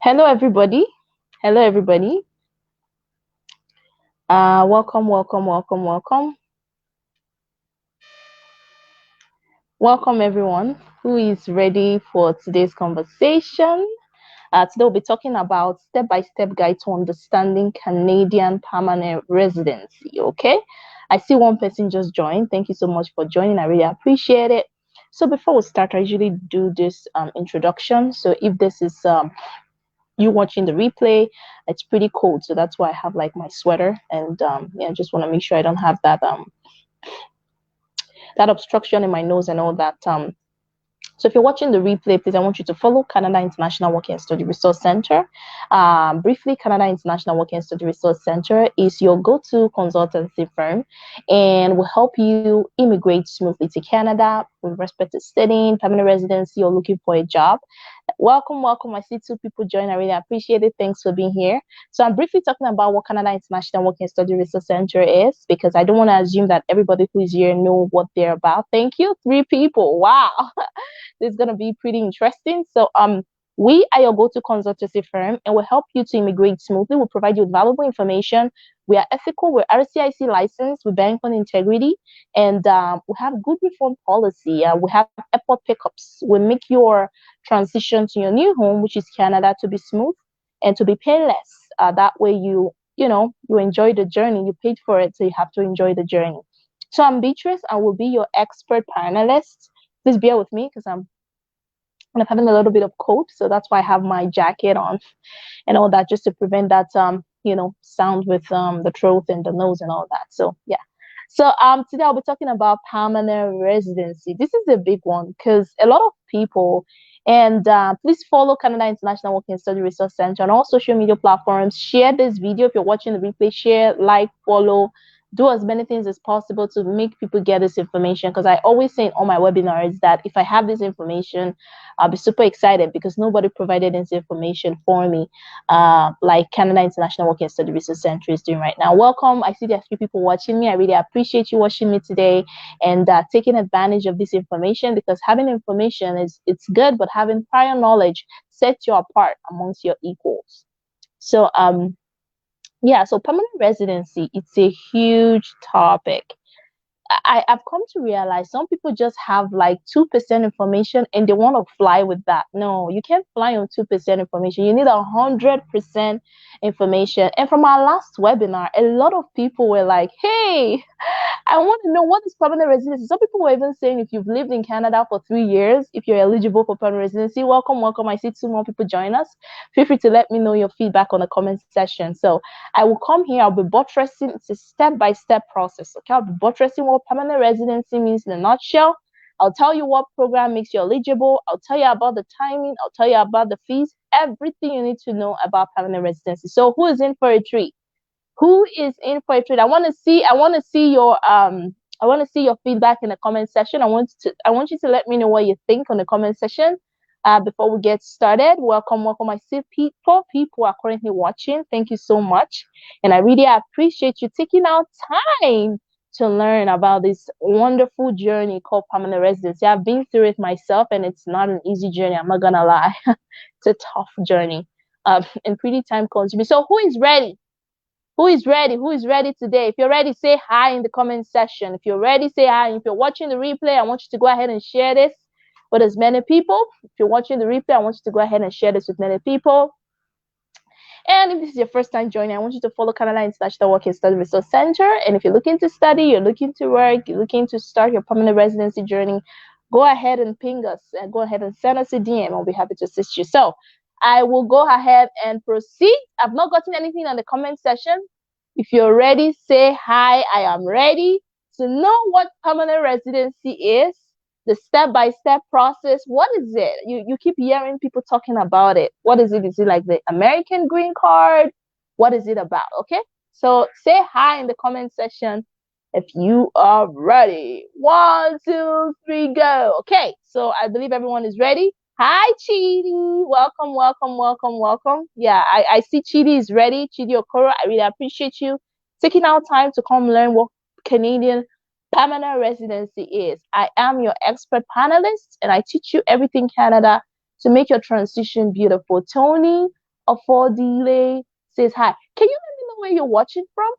Hello, everybody. Hello, everybody. Welcome. Welcome, everyone who is ready for today's conversation. Today, we'll be talking about step-by-step guide to understanding Canadian permanent residency. Okay. I see one person just joined. Thank you so much for joining. I really appreciate it. So before we start, I usually do this introduction. So if this is you watching the replay, it's pretty cold, so that's why I have like my sweater, and yeah, I just want to make sure I don't have that obstruction in my nose and all that. So if you're watching the replay, please, I want you to follow Canada International Work and Study Resource Center. Briefly, Canada International Work and Study Resource Center is your go-to consultancy firm and will help you immigrate smoothly to Canada with respect to studying, permanent residency, or looking for a job. Welcome. I see two people join. I really appreciate it. Thanks for being here. So I'm briefly talking about what Canada International Work and Study Resource Center is, because I don't want to assume that everybody who is here know what they're about. Thank you. 3 people. Wow. This is going to be pretty interesting. So we are your go-to consultancy firm and will help you to immigrate smoothly. We'll provide you with valuable information. We are ethical. We're RCIC licensed. We bank on integrity, and we have good reform policy. We have airport pickups. We make your transition to your new home, which is Canada, to be smooth and to be painless. That way, you enjoy the journey. You paid for it, so you have to enjoy the journey. So I'm Beatrice. I will be your expert panelist. Please bear with me because I'm having a little bit of cold, so that's why I have my jacket on and all that, just to prevent that sound with the throat and the nose and all that. So yeah. So today I'll be talking about permanent residency. This is a big one because a lot of people, and please follow Canada International Work and Study Resource Center on all social media platforms. Share this video if you're watching the replay. Share, like, follow, do as many things as possible to make people get this information, because I always say in all my webinars that if I have this information, I'll be super excited because nobody provided this information for me, like Canada International Work and Study Resource Center is doing right now. Welcome. I see there are a few people watching me. I really appreciate you watching me today and taking advantage of this information, because having information it's good, but having prior knowledge sets you apart amongst your equals. So yeah, so permanent residency, it's a huge topic. I've come to realize some people just have like 2% information and they want to fly with that. No, you can't fly on 2% information. You need 100% information. And from our last webinar, a lot of people were like, hey, I want to know what is permanent residency. Some people were even saying if you've lived in Canada for 3 years, if you're eligible for permanent residency, welcome. I see 2 more people join us. Feel free to let me know your feedback on the comment section. So I will come here. I'll be buttressing. It's a step-by-step process. Okay, I'll be buttressing what permanent residency means in a nutshell. I'll tell you what program makes you eligible. I'll tell you about the timing. I'll tell you about the fees. Everything you need to know about permanent residency. So who is in for a treat? Who is in for a treat? I want to see your feedback in the comment section. I want you to let me know what you think on the comment section before we get started. Welcome. I see 4 people are currently watching. Thank you so much, and I really appreciate you taking out time to learn about this wonderful journey called permanent residency. I've been through it myself, and it's not an easy journey. I'm not gonna lie. It's a tough journey, and pretty time consuming. So who is ready? Who is ready? Who is ready today? If you're ready, say hi in the comment section. If you're ready, say hi. If you're watching the replay, I want you to go ahead and share this with as many people. If you're watching the replay, I want you to go ahead and share this with many people. And if this is your first time joining, I want you to follow Canada International Work and Study Resource Center. And if you're looking to study, you're looking to work, you're looking to start your permanent residency journey, go ahead and ping us and go ahead and send us a DM. I'll be happy to assist you. So I will go ahead and proceed. I've not gotten anything on the comment section. If you're ready, say hi. I am ready to know what permanent residency is, the step-by-step process. What is it? You keep hearing people talking about it. What is it? Is it like the American green card? What is it about? Okay, so say hi in the comment section if you are ready. 1, 2, 3, go. Okay, so I believe everyone is ready. Hi, Chidi. Welcome. Yeah, I see Chidi is ready. Chidi Okoro, I really appreciate you taking out time to come learn what Canadian permanent residency is. I am your expert panelist, and I teach you everything Canada to make your transition beautiful. Tony, Affordile says hi. Can you let me know where you're watching from?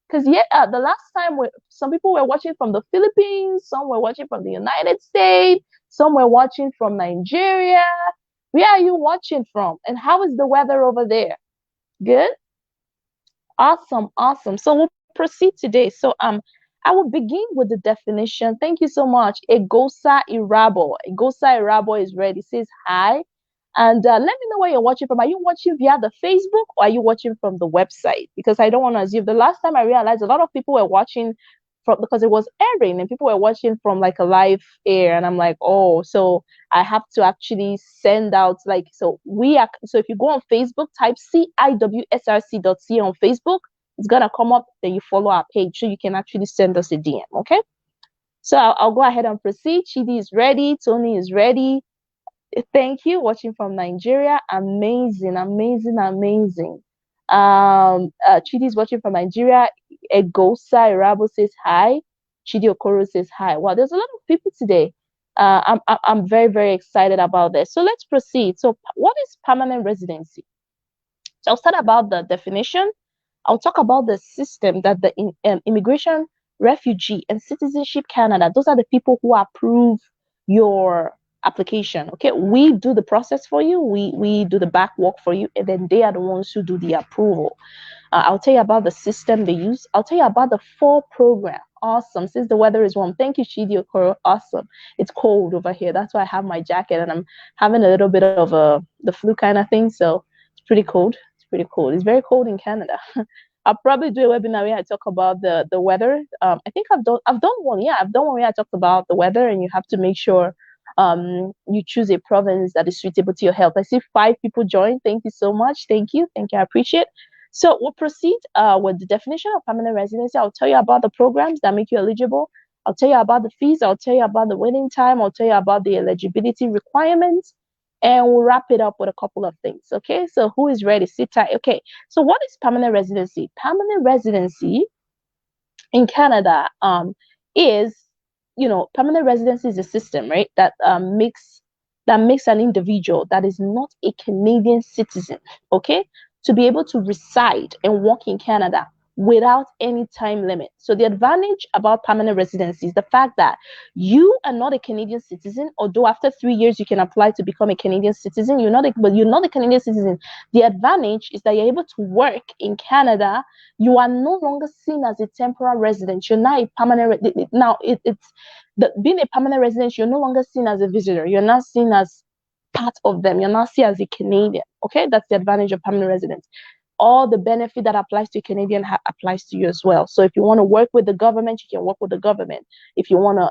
Because the last time some people were watching from the Philippines, some were watching from the United States, some were watching from Nigeria. Where are you watching from? And how is the weather over there? Good? Awesome, awesome. So we'll proceed today. So I will begin with the definition. Thank you so much. Egosa Irabo. Egosa Irabo is ready. Says hi. And let me know where you're watching from. Are you watching via the Facebook or are you watching from the website? Because I don't want to assume. The last time I realized a lot of people were watching from, because it was airing and people were watching from like a live air, and I'm like, oh, so I have to actually send out like, so we are, so if you go on Facebook, type CIWSRC.ca on Facebook, it's gonna come up, then you follow our page so you can actually send us a DM. Okay, so I'll go ahead and proceed. Chidi is ready, Tony is ready. Thank you. Watching from Nigeria. Amazing, amazing, amazing. Chidi is watching from Nigeria. Egosa Irabo says hi. Chidi Okoro says hi. Wow, there's a lot of people today. I'm very, very excited about this. So let's proceed. So what is permanent residency? So I'll start about the definition. I'll talk about the system that the Immigration, Refugee, and Citizenship Canada, those are the people who approve your application. Okay, we do the process for you, we do the back work for you, and then they are the ones who do the approval. I'll tell you about the system they use. I'll tell you about the fall program. Awesome. Since the weather is warm. Thank you, Chidi Okoro. Awesome. It's cold over here. That's why I have my jacket and I'm having a little bit of the flu kind of thing. So it's pretty cold. It's pretty cold. It's very cold in Canada. I'll probably do a webinar where I talk about the weather. I think I've done one. Yeah, I've done one where I talked about the weather, and you have to make sure you choose a province that is suitable to your health. I see 5 people join. Thank you so much. Thank you. I appreciate. So we'll proceed with the definition of permanent residency. I'll tell you about the programs that make you eligible. I'll tell you about the fees. I'll tell you about the waiting time. I'll tell you about the eligibility requirements. And we'll wrap it up with a couple of things. Okay, so who is ready? Sit tight. Okay, so what is permanent residency? Permanent residency in Canada is, permanent residency is a system, right, that makes an individual that is not a Canadian citizen, okay, to be able to reside and work in Canada without any time limit. So the advantage about permanent residency is the fact that you are not a Canadian citizen, although after 3 years you can apply to become a Canadian citizen. But you're not a Canadian citizen. The advantage is that you're able to work in Canada. You are no longer seen as a temporary resident. You're now a permanent. Now being a permanent resident. You're no longer seen as a visitor. You're not seen as part of them. You're not seen as a Canadian. Okay, that's the advantage of permanent residence. All the benefit that applies to Canadian applies to you as well. So if you want to work with the government, you can work with the government. If you wanna,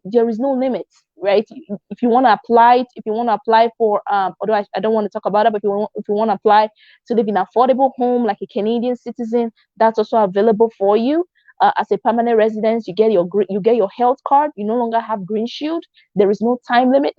there is no limit, right? If you want to apply for, although I don't want to talk about it, but if you want to apply to live in an affordable home like a Canadian citizen, that's also available for you. As a permanent resident, you get your health card. You no longer have green shield. There is no time limit.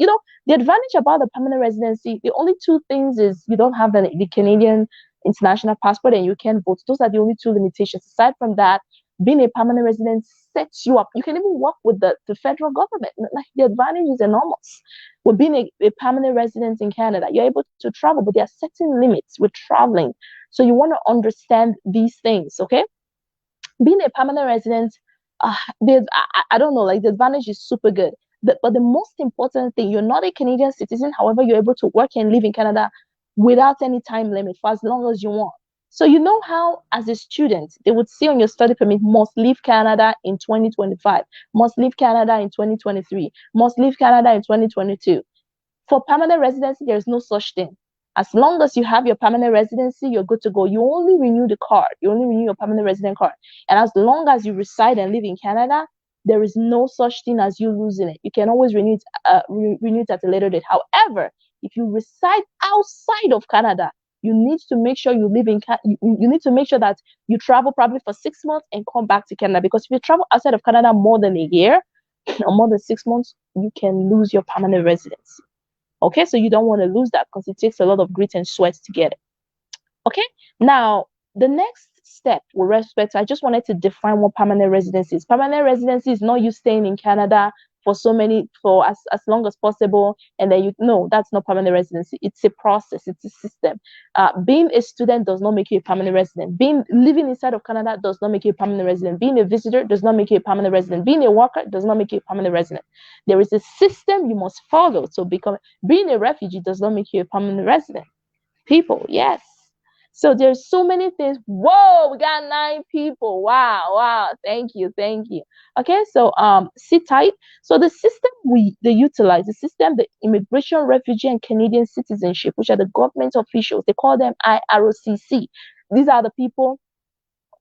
The advantage about the permanent residency, the only 2 things is you don't have the Canadian international passport and you can vote. Those are the only 2 limitations. Aside from that, being a permanent resident sets you up. You can even work with the federal government. Like, the advantage is enormous. With being a permanent resident in Canada, you're able to travel, but there are certain limits with traveling. So you want to understand these things, okay? Being a permanent resident, I don't know, like, the advantage is super good. But the most important thing, you're not a Canadian citizen. However, you're able to work and live in Canada without any time limit for as long as you want. So you know how, as a student, they would see on your study permit, must leave Canada in 2025, must leave Canada in 2023, must leave Canada in 2022. For permanent residency, there is no such thing. As long as you have your permanent residency, you're good to go. You only renew the card. You only renew your permanent resident card. And as long as you reside and live in Canada, there is no such thing as you losing it. You can always renew it at a later date. However, if you reside outside of Canada, you need to make sure you live in you need to make sure that you travel probably for 6 months and come back to Canada. Because if you travel outside of Canada more than a year or more than 6 months, you can lose your permanent residency. Okay, so you don't want to lose that because it takes a lot of grit and sweat to get it. Okay, now the next step with respect, I just wanted to define what permanent residency is. Permanent residency is not you staying in Canada for as long as possible, and then no, that's not permanent residency. It's a process, it's a system. Being a student does not make you a permanent resident. Living inside of Canada does not make you a permanent resident. Being a visitor does not make you a permanent resident. Being a worker does not make you a permanent resident. There is a system you must follow to become. Being a refugee does not make you a permanent resident. People, yes. So there's so many things. Whoa, we got 9 people. Wow. Thank you. Okay, so sit tight. So the system they utilize, the Immigration, Refugee, and Canadian Citizenship, which are the government officials, they call them IRCC. These are the people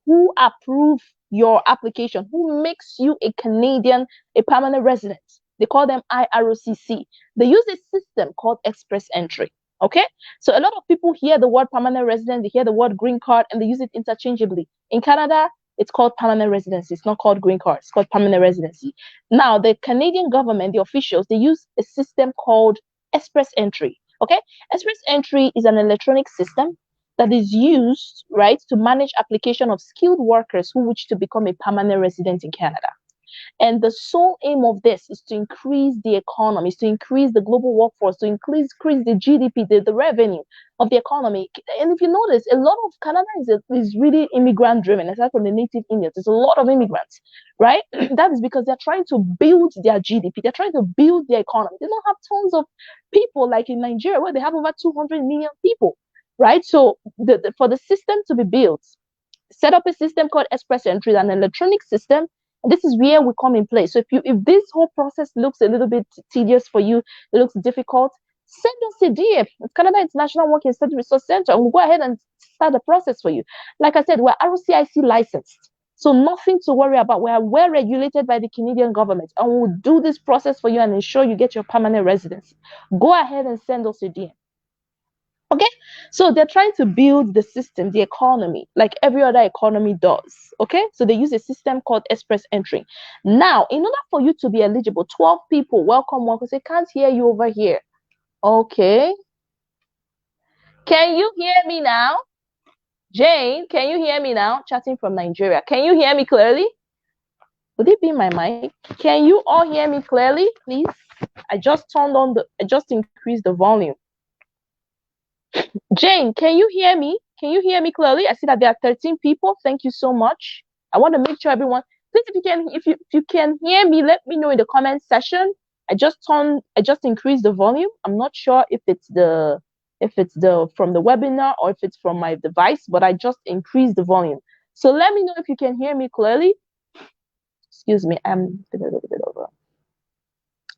who approve your application, who makes you a Canadian, a permanent resident. They call them IRCC. They use a system called express entry. Okay, so a lot of people hear the word permanent resident, they hear the word green card, and they use it interchangeably. In Canada, it's called permanent residency. It's not called green card. It's called permanent residency. Now, the Canadian government, the officials, they use a system called express entry. Okay, express entry is an electronic system that is used, right, to manage application of skilled workers who wish to become a permanent resident in Canada. And the sole aim of this is to increase the economy, is to increase the global workforce, to increase the GDP, the revenue of the economy. And if you notice, a lot of Canada is really immigrant driven, aside from the native Indians. There's a lot of immigrants, right? That is because they're trying to build their GDP. They're trying to build their economy. They don't have tons of people like in Nigeria, where they have over 200 million people, right? So for the system to be built, set up a system called express entry, an electronic system. And this is where we come in place. So if this whole process looks a little bit tedious for you, it looks difficult, send us a DM. It's Canada International Work and Study Resource Center, and we'll go ahead and start the process for you. Like I said, we're RCIC licensed, so nothing to worry about. We are well regulated by the Canadian government, and we'll do this process for you and ensure you get your permanent residency. Go ahead and send us a DM. Okay, so they're trying to build the system, the economy, like every other economy does. Okay, so they use a system called express entry. Now, in order for you to be eligible, 12 people, welcome, they can't hear you over here. Okay, can you hear me now? Jane, can you hear me now? Chatting from Nigeria. Can you hear me clearly? Would it be my mic? Can you all hear me clearly, please? I just increased the volume. Jane, can you hear me? Can you hear me clearly? I see that there are 13 people. Thank you so much. I want to make sure everyone, please, if you can hear me, let me know in the comment section. I just increased the volume. I'm not sure if it's from the webinar or if it's from my device, but I just increased the volume. So let me know if you can hear me clearly. Excuse me, I'm a little bit over.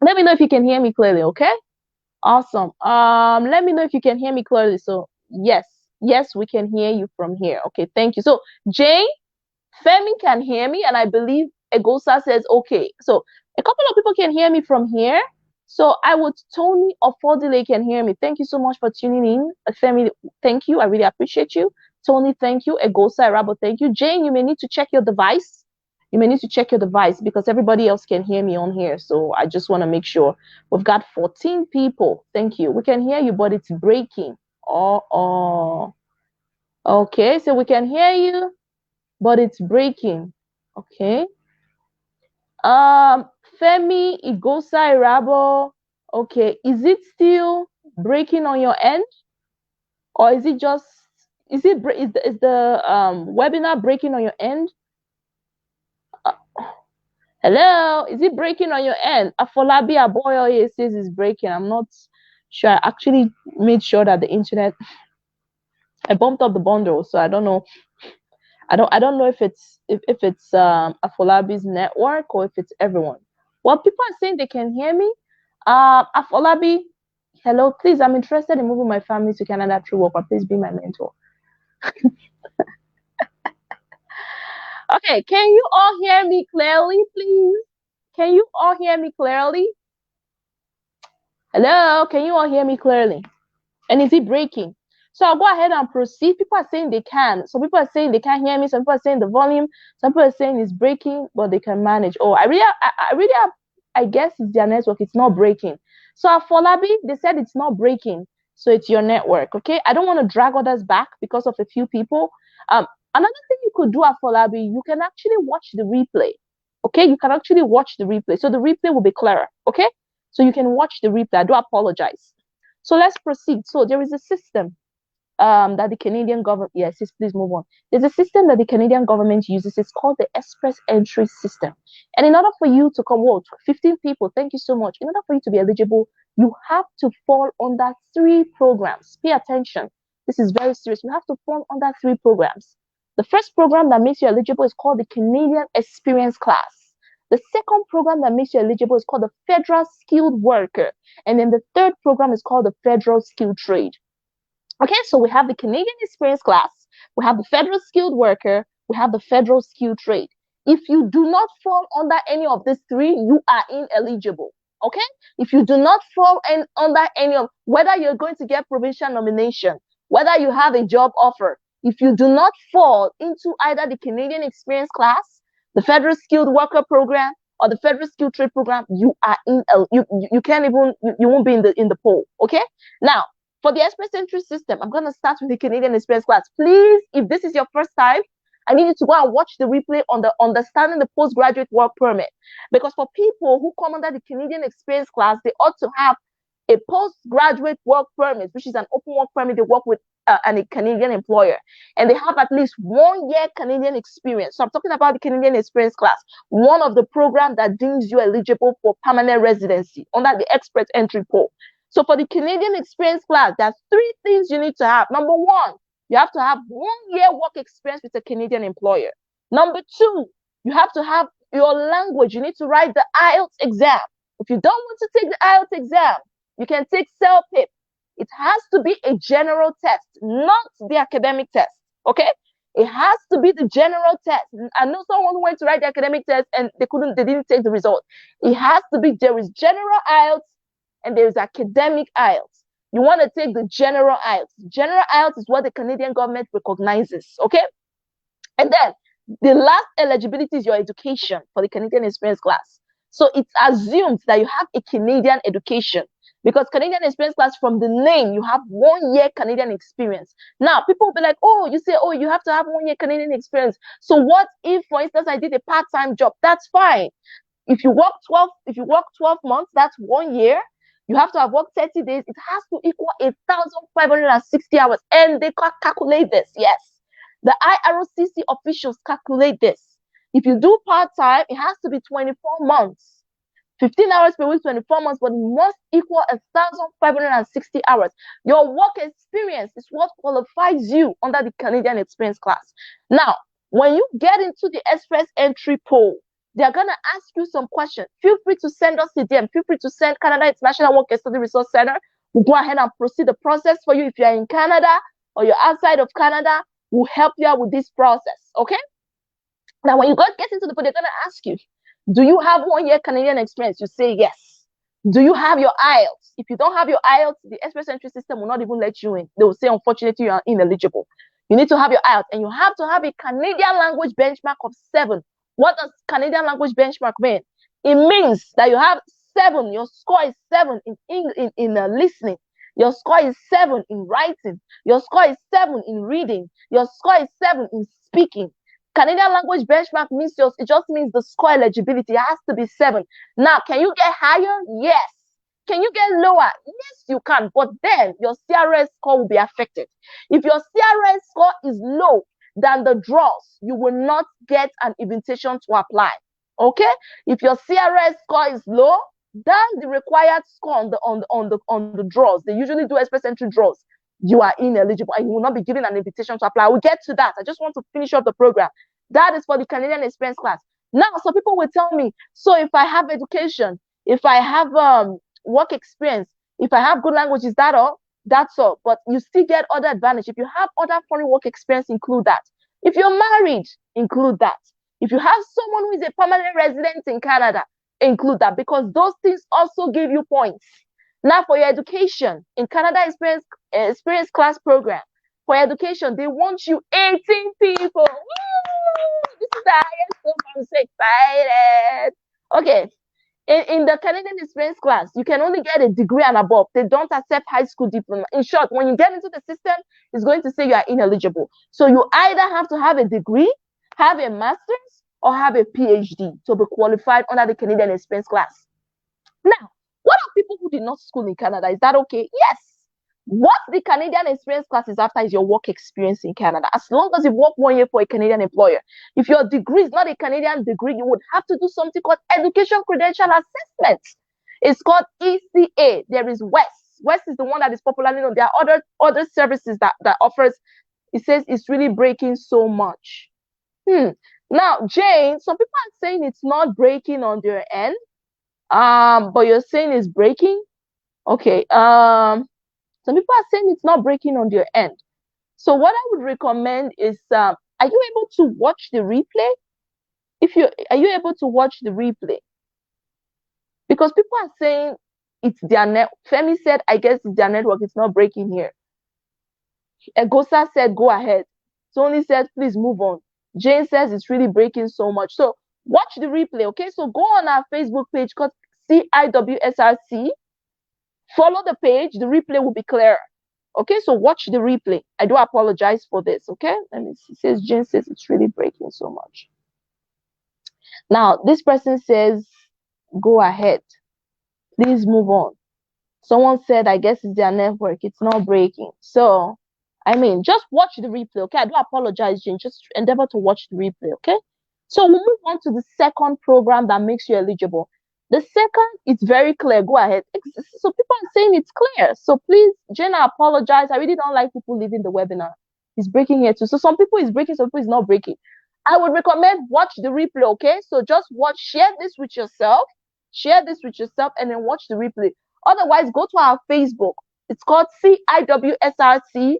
Let me know if you can hear me clearly, okay? Awesome. Let me know if you can hear me clearly. So yes, we can hear you from here. Okay, thank you. So Jane, Femi can hear me, and I believe Egosa says okay. So a couple of people can hear me from here. So Tony Ofodile can hear me. Thank you so much for tuning in. Femi, thank you. I really appreciate you. Tony, thank you. Egosa Arabo, thank you. Jane, you may need to check your device. Because everybody else can hear me on here. So I just want to make sure. We've got 14 people. Thank you. We can hear you, but it's breaking. Oh. Okay, so we can hear you, but it's breaking. Okay. Femi Igosa Irabo. Okay, is it still breaking on your end? Or is the webinar breaking on your end? Hello, is it breaking on your end? Afolabi Aboyo here says it's breaking. I'm not sure. I actually made sure that the internet, I bumped up the bundle, so I don't know. I don't know if it's Afolabi's network or if it's everyone. Well, people are saying they can hear me. Afolabi, hello, please. I'm interested in moving my family to Canada through work, but please be my mentor. Okay, can you all hear me clearly, please? Can you all hear me clearly? Hello, can you all hear me clearly? And is it breaking? So I'll go ahead and proceed. People are saying they can. Some people are saying they can't hear me. Some people are saying the volume. Some people are saying it's breaking, but they can manage. Oh, I guess it's their network. It's not breaking. So Afolabi, they said it's not breaking. So it's your network, okay? I don't want to drag others back because of a few people. Another thing you could do, Afolabi, you can actually watch the replay. Okay, you can actually watch the replay. So the replay will be clearer. Okay, so you can watch the replay. I do apologize. So let's proceed. So there is a system that the Canadian government, yes, please move on. There's a system that the Canadian government uses. It's called the Express Entry System. And in order for you to come, 15 people, thank you so much. In order for you to be eligible, you have to fall under 3 programs. Pay attention. This is very serious. You have to fall under 3 programs. The first program that makes you eligible is called the Canadian Experience Class. The second program that makes you eligible is called the Federal Skilled Worker. And then the third program is called the Federal Skilled Trade. Okay, so we have the Canadian Experience Class, we have the Federal Skilled Worker, we have the Federal Skilled Trade. If you do not fall under any of these 3, you are ineligible. Okay, if you do not fall under any of, whether you're going to get provincial nomination, whether you have a job offer, if you do not fall into either the Canadian Experience Class, the Federal Skilled Worker Program, or the Federal Skilled Trade Program, you are you can't even, you won't be in the poll. Okay, now for the Express Entry System, I'm going to start with the Canadian Experience Class. Please, if this is your first time, I need you to go and watch the replay on the Understanding the Postgraduate Work Permit. Because for people who come under the Canadian Experience Class, they ought to have a postgraduate work permit, which is an open work permit. They work with a Canadian employer. And they have at least 1 year Canadian experience. So I'm talking about the Canadian Experience Class, one of the programs that deems you eligible for permanent residency under the Express Entry poll. So for the Canadian Experience Class, there's 3 things you need to have. Number 1, you have to have 1 year work experience with a Canadian employer. Number 2, you have to have your language. You need to write the IELTS exam. If you don't want to take the IELTS exam, you can take CELPIP. It has to be a general test, not the academic test. Okay? It has to be the general test. I know someone who went to write the academic test and they didn't take the result. It has to be, there is general IELTS and there is academic IELTS. You want to take the general IELTS. General IELTS is what the Canadian government recognizes, okay? And then the last eligibility is your education for the Canadian Experience Class. So it's assumed that you have a Canadian education, because Canadian Experience Class, from the name, you have 1 year Canadian experience. Now, people will be like, oh, you say, oh, you have to have 1 year Canadian experience. So what if, for instance, I did a part-time job? That's fine. If you work 12 months, that's 1 year. You have to have worked 30 days. It has to equal 1,560 hours. And they calculate this. Yes. The IRCC officials calculate this. If you do part-time, it has to be 24 months. 15 hours per week, 24 months, but it must equal 1,560 hours. Your work experience is what qualifies you under the Canadian Experience Class. Now, when you get into the Express Entry poll, they're going to ask you some questions. Feel free to send us a DM. Feel free to send Canada International Work and Study Resource Center. We'll go ahead and proceed the process for you. If you're in Canada or you're outside of Canada, we'll help you out with this process, okay? Now, when you get into the poll, they're going to ask you, do you have 1 year Canadian experience? You say yes. Do you have your IELTS? If you don't have your IELTS, the Express Entry System will not even let you in. They will say, unfortunately, you are ineligible. You need to have your IELTS, and you have to have a Canadian language benchmark of 7. What does Canadian language benchmark mean? It means that you have 7. Your score is 7 in listening. Your score is 7 in writing. Your score is 7 in reading. Your score is 7 in speaking. Canadian language benchmark means it just means the score eligibility has to be 7. Now, can you get higher? Yes. Can you get lower? Yes, you can. But then your CRS score will be affected. If your CRS score is low than the draws, you will not get an invitation to apply. Okay? If your CRS score is low than the required score on the draws, they usually do Express Entry draws, you are ineligible and you will not be given an invitation to apply. We'll get to that. I just want to finish up the program. That is for the Canadian Experience Class. Now, some people will tell me, so if I have education, if I have work experience, if I have good language, is that all? That's all. But you still get other advantage. If you have other foreign work experience, include that. If you're married, include that. If you have someone who is a permanent resident in Canada, include that, because those things also give you points. Now, for your education, in Canada Experience Class Program, for education, they want you 18 people. Woo! This is the highest score. I'm so excited. Okay. In the Canadian Experience Class, you can only get a degree and above. They don't accept high school diploma. In short, when you get into the system, it's going to say you are ineligible. So you either have to have a degree, have a master's, or have a PhD to be qualified under the Canadian Experience class. Now, what are people who did not school in Canada? Is that okay? Yes. What the Canadian Experience class is after is your work experience in Canada. As long as you've worked 1 year for a Canadian employer. If your degree is not a Canadian degree, you would have to do something called Education Credential Assessment. It's called ECA. There is WES. WES is the one that is popularly known. There are other services that offers. It says it's really breaking so much. Now, Jane, some people are saying it's not breaking on their end. But you're saying it's breaking. Okay. Some people are saying it's not breaking on their end. So what I would recommend is, are you able to watch the replay? Are you able to watch the replay? Because people are saying it's their net. Femi said, I guess it's their network. It's not breaking here. Egosa said, go ahead. Tony said, please move on. Jane says it's really breaking so much. So watch the replay, okay? So go on our Facebook page called CIWSRC. Follow the page. The replay will be clearer. Okay, so watch the replay. I do apologize for this, okay? And it says, Jane says it's really breaking so much. Now, this person says, go ahead. Please move on. Someone said, I guess it's their network. It's not breaking. So, I mean, just watch the replay, okay? I do apologize, Jane. Just endeavor to watch the replay, okay? So, we'll move on to the second program that makes you eligible. The second, it's very clear. Go ahead. So people are saying it's clear. So please, Jane, I apologize. I really don't like people leaving the webinar. It's breaking here too. So some people is breaking, some people is not breaking. I would recommend watch the replay, okay? So just watch, share this with yourself, and then watch the replay. Otherwise, go to our Facebook. It's called CIWSRC.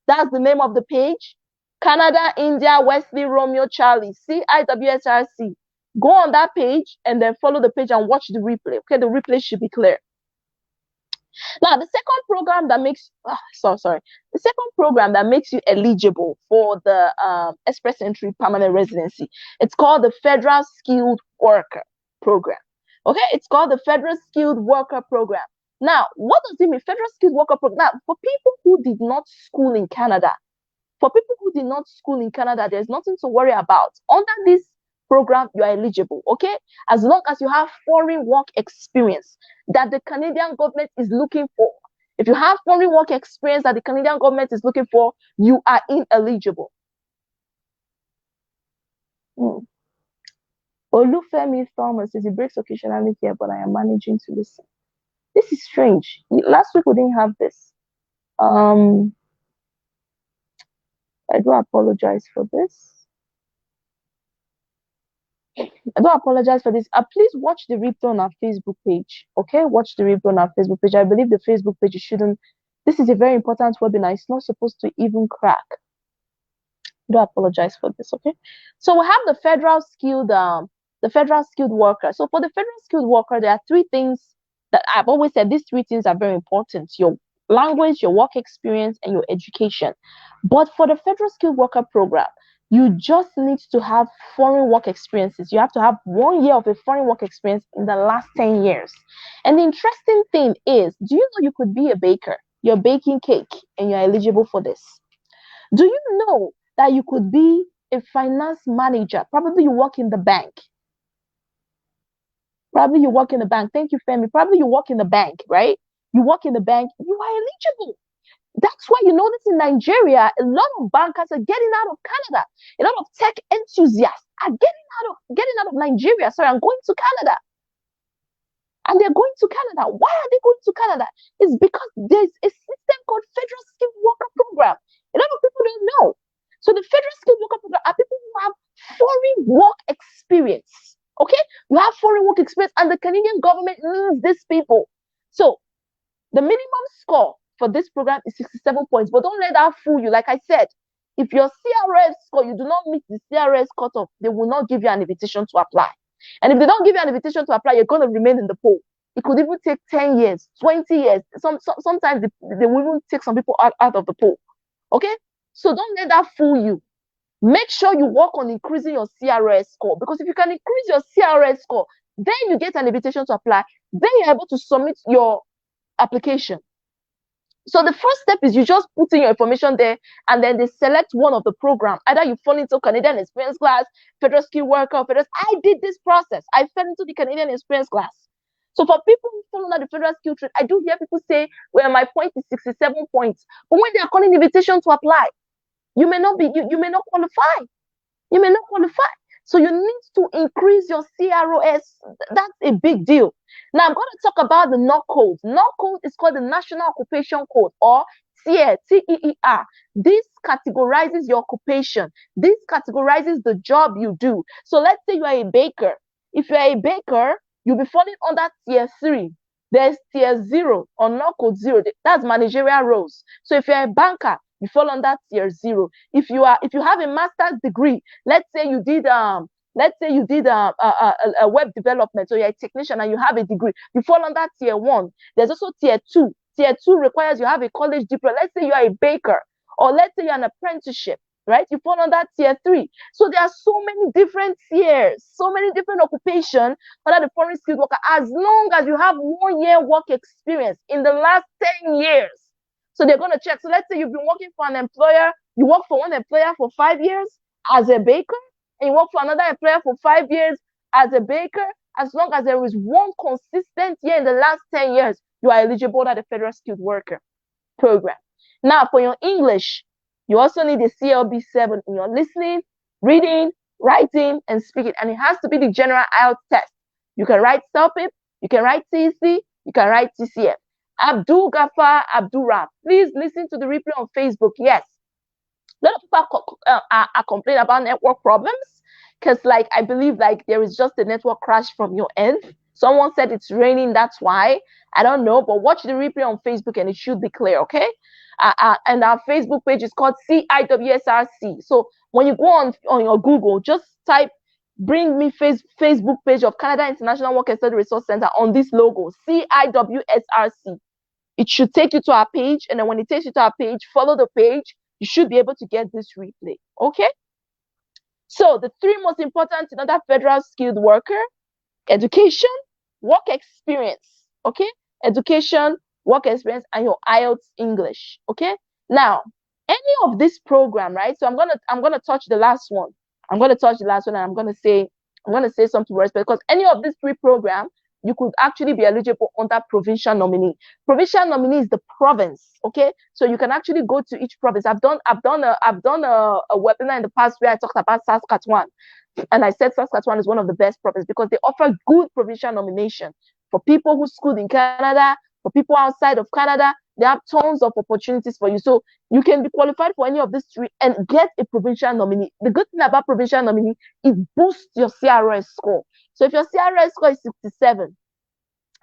That's the name of the page. Canada, India, Wesley, Romeo, Charlie. CIWSRC. Go on that page and then follow the page and watch the replay. Okay, the replay should be clear. Now, the second program that makes the second program that makes you eligible for the Express Entry Permanent Residency, it's called the Federal Skilled Worker Program. Okay, it's called the Federal Skilled Worker Program. Now, what does it mean? Federal Skilled Worker Program. Now, for people who did not school in Canada, there's nothing to worry about. Under this program, you are eligible, okay? As long as you have foreign work experience that the Canadian government is looking for. If you have foreign work experience that the Canadian government is looking for, you are ineligible. Olufemi Thomas says it breaks occasionally here, but I am managing to listen. This is strange. Last week we didn't have this. I do apologize for this. Please watch the replay on our Facebook page. Okay, watch the replay on our Facebook page. I believe the Facebook page shouldn't. This is a very important webinar. It's not supposed to even crack. I do apologize for this. Okay, so we have the federal skilled worker. So for the federal skilled worker, there are three things that I've always said. These three things are very important: your language, your work experience, and your education. But for the federal skilled worker program, you just need to have foreign work experiences. You have to have 1 year of a foreign work experience in the last 10 years. And the interesting thing is, do you know you could be a baker? You're baking cake and you're eligible for this. Do you know that you could be a finance manager? Probably you work in the bank. Thank you, Femi. Probably you work in the bank, right? You work in the bank, you are eligible. That's why you notice in Nigeria, a lot of bankers are getting out of Canada. A lot of tech enthusiasts are getting out of Nigeria, and going to Canada. And they're going to Canada. Why are they going to Canada? It's because there's a system called Federal Skilled Worker Program. A lot of people don't know. So the Federal Skilled Worker Program are people who have foreign work experience. Okay? You have foreign work experience, and the Canadian government needs these people. So the minimum score for this program is 67 points, but don't let that fool you. Like I said, if your CRS score, you do not meet the CRS cutoff, they will not give you an invitation to apply. And if they don't give you an invitation to apply, you're going to remain in the pool. It could even take 10 years, 20 years. Sometimes they will even take some people out of the pool. Okay? So don't let that fool you. Make sure you work on increasing your CRS score, because if you can increase your CRS score, then you get an invitation to apply. Then you're able to submit your application. So the first step is you just put in your information there, and then they select one of the program. Either you fall into Canadian Experience Class, Federal Skill Worker, Federal. I did this process. I fell into the Canadian Experience Class. So for people who fall under the Federal Skill Trade, I do hear people say, well, my point is 67 points. But when they are calling invitation to apply, you may not qualify. You may not qualify. So you need to increase your CROS. That's a big deal. Now I'm going to talk about the NOC code. NOC code is called the National Occupation Code, or TEER, TEER. This categorizes your occupation. This categorizes the job you do. So let's say you are a baker. If you are a baker, you'll be falling under tier 3. There's tier 0 or NOC code 0. That's managerial roles. So if you're a banker, you fall under tier 0. If you have a master's degree, let's say you did a web development, so you're a technician and you have a degree, you fall under tier 1. There's also tier 2. Tier 2 requires you have a college diploma. Let's say you are a baker, or let's say you're an apprenticeship, right? You fall under tier 3. So there are so many different tiers, so many different occupations under the foreign skilled worker, as long as you have 1 year work experience in the last 10 years. So they're going to check. So let's say you've been working for an employer, you work for one employer for 5 years as a baker, and you work for another employer for 5 years as a baker. As long as there is one consistent year in the last 10 years, you are eligible under the Federal Skilled Worker Program. Now, for your English, you also need a CLB7 in your listening, reading, writing, and speaking. And it has to be the general IELTS test. You can write CELPIP, you can write TC, you can write TCF. Abdul Gafar Abdurrahman, please listen to the replay on Facebook. Yes, a lot of people are complaining about network problems, because I believe there is just a network crash from your end. Someone said it's raining, that's why. I don't know, but watch the replay on Facebook and it should be clear, okay? And our Facebook page is called CIWSRC. So when you go on your Google, just type "Bring Me Facebook page of Canada International Work and Study Resource Center" on this logo, CIWSRC. It should take you to our page, and then when it takes you to our page, follow the page. You should be able to get this replay, okay? So the 3 most important in other federal skilled worker: education, work experience, okay? Education, work experience, and your IELTS English, okay? Now, any of this program, right? So I'm gonna touch the last one. I'm gonna touch the last one, and I'm gonna say something worse, because any of these 3 programs, you could actually be eligible under provincial nominee. Provincial nominee is the province, okay? So you can actually go to each province. I've done a webinar in the past where I talked about Saskatchewan, and I said Saskatchewan is one of the best provinces because they offer good provincial nomination for people who schooled in Canada, for people outside of Canada. They have tons of opportunities for you. So you can be qualified for any of these 3 and get a provincial nominee. The good thing about provincial nominee, it boosts your CRS score. So if your CRS score is 67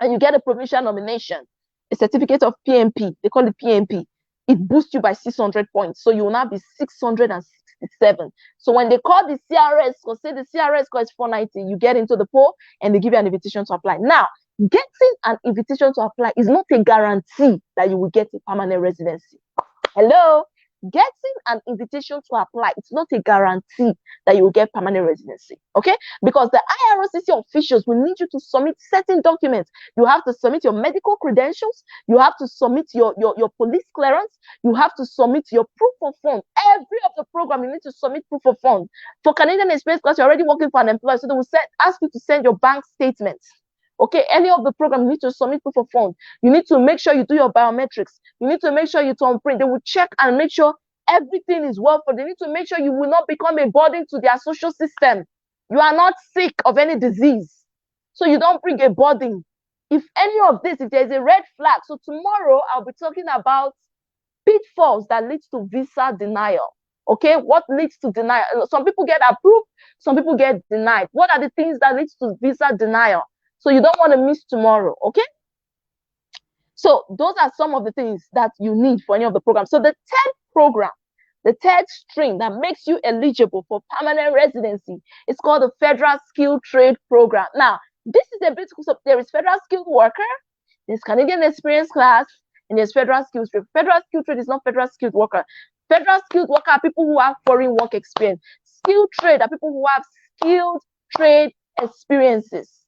and you get a provincial nomination, a certificate of PMP, they call it PMP, it boosts you by 600 points. So you will now be 667. So when they call the CRS score, say the CRS score is 490, you get into the poll and they give you an invitation to apply. Now, getting an invitation to apply is not a guarantee that you will get a permanent residency. Hello? Getting an invitation to apply, it's not a guarantee that you will get permanent residency, okay? Because the IRCC officials will need you to submit certain documents. You have to submit your medical credentials. You have to submit your police clearance. You have to submit your proof of fund. Every of the program, you need to submit proof of fund. For Canadian Experience Class, you're already working for an employer, so they will ask you to send your bank statements. Okay, any of the program, you need to submit proof of fund. You need to make sure you do your biometrics. You need to make sure you turn print. They will check and make sure everything is well for. They need to make sure you will not become a burden to their social system. You are not sick of any disease, so you don't bring a burden. If any of this, if there's a red flag, so tomorrow I'll be talking about pitfalls that leads to visa denial. Okay, what leads to denial? Some people get approved, some people get denied. What are the things that leads to visa denial? So you don't want to miss tomorrow, okay? So those are some of the things that you need for any of the programs. So the 10th program, the 3rd stream that makes you eligible for permanent residency is called the Federal Skilled Trade Program. Now, this is a bit, so there is Federal Skilled Worker, there's Canadian Experience Class, and there's Federal Skilled Trade. Federal Skilled Trade is not Federal Skilled Worker. Federal Skilled Worker are people who have foreign work experience. Skilled Trade are people who have skilled trade experiences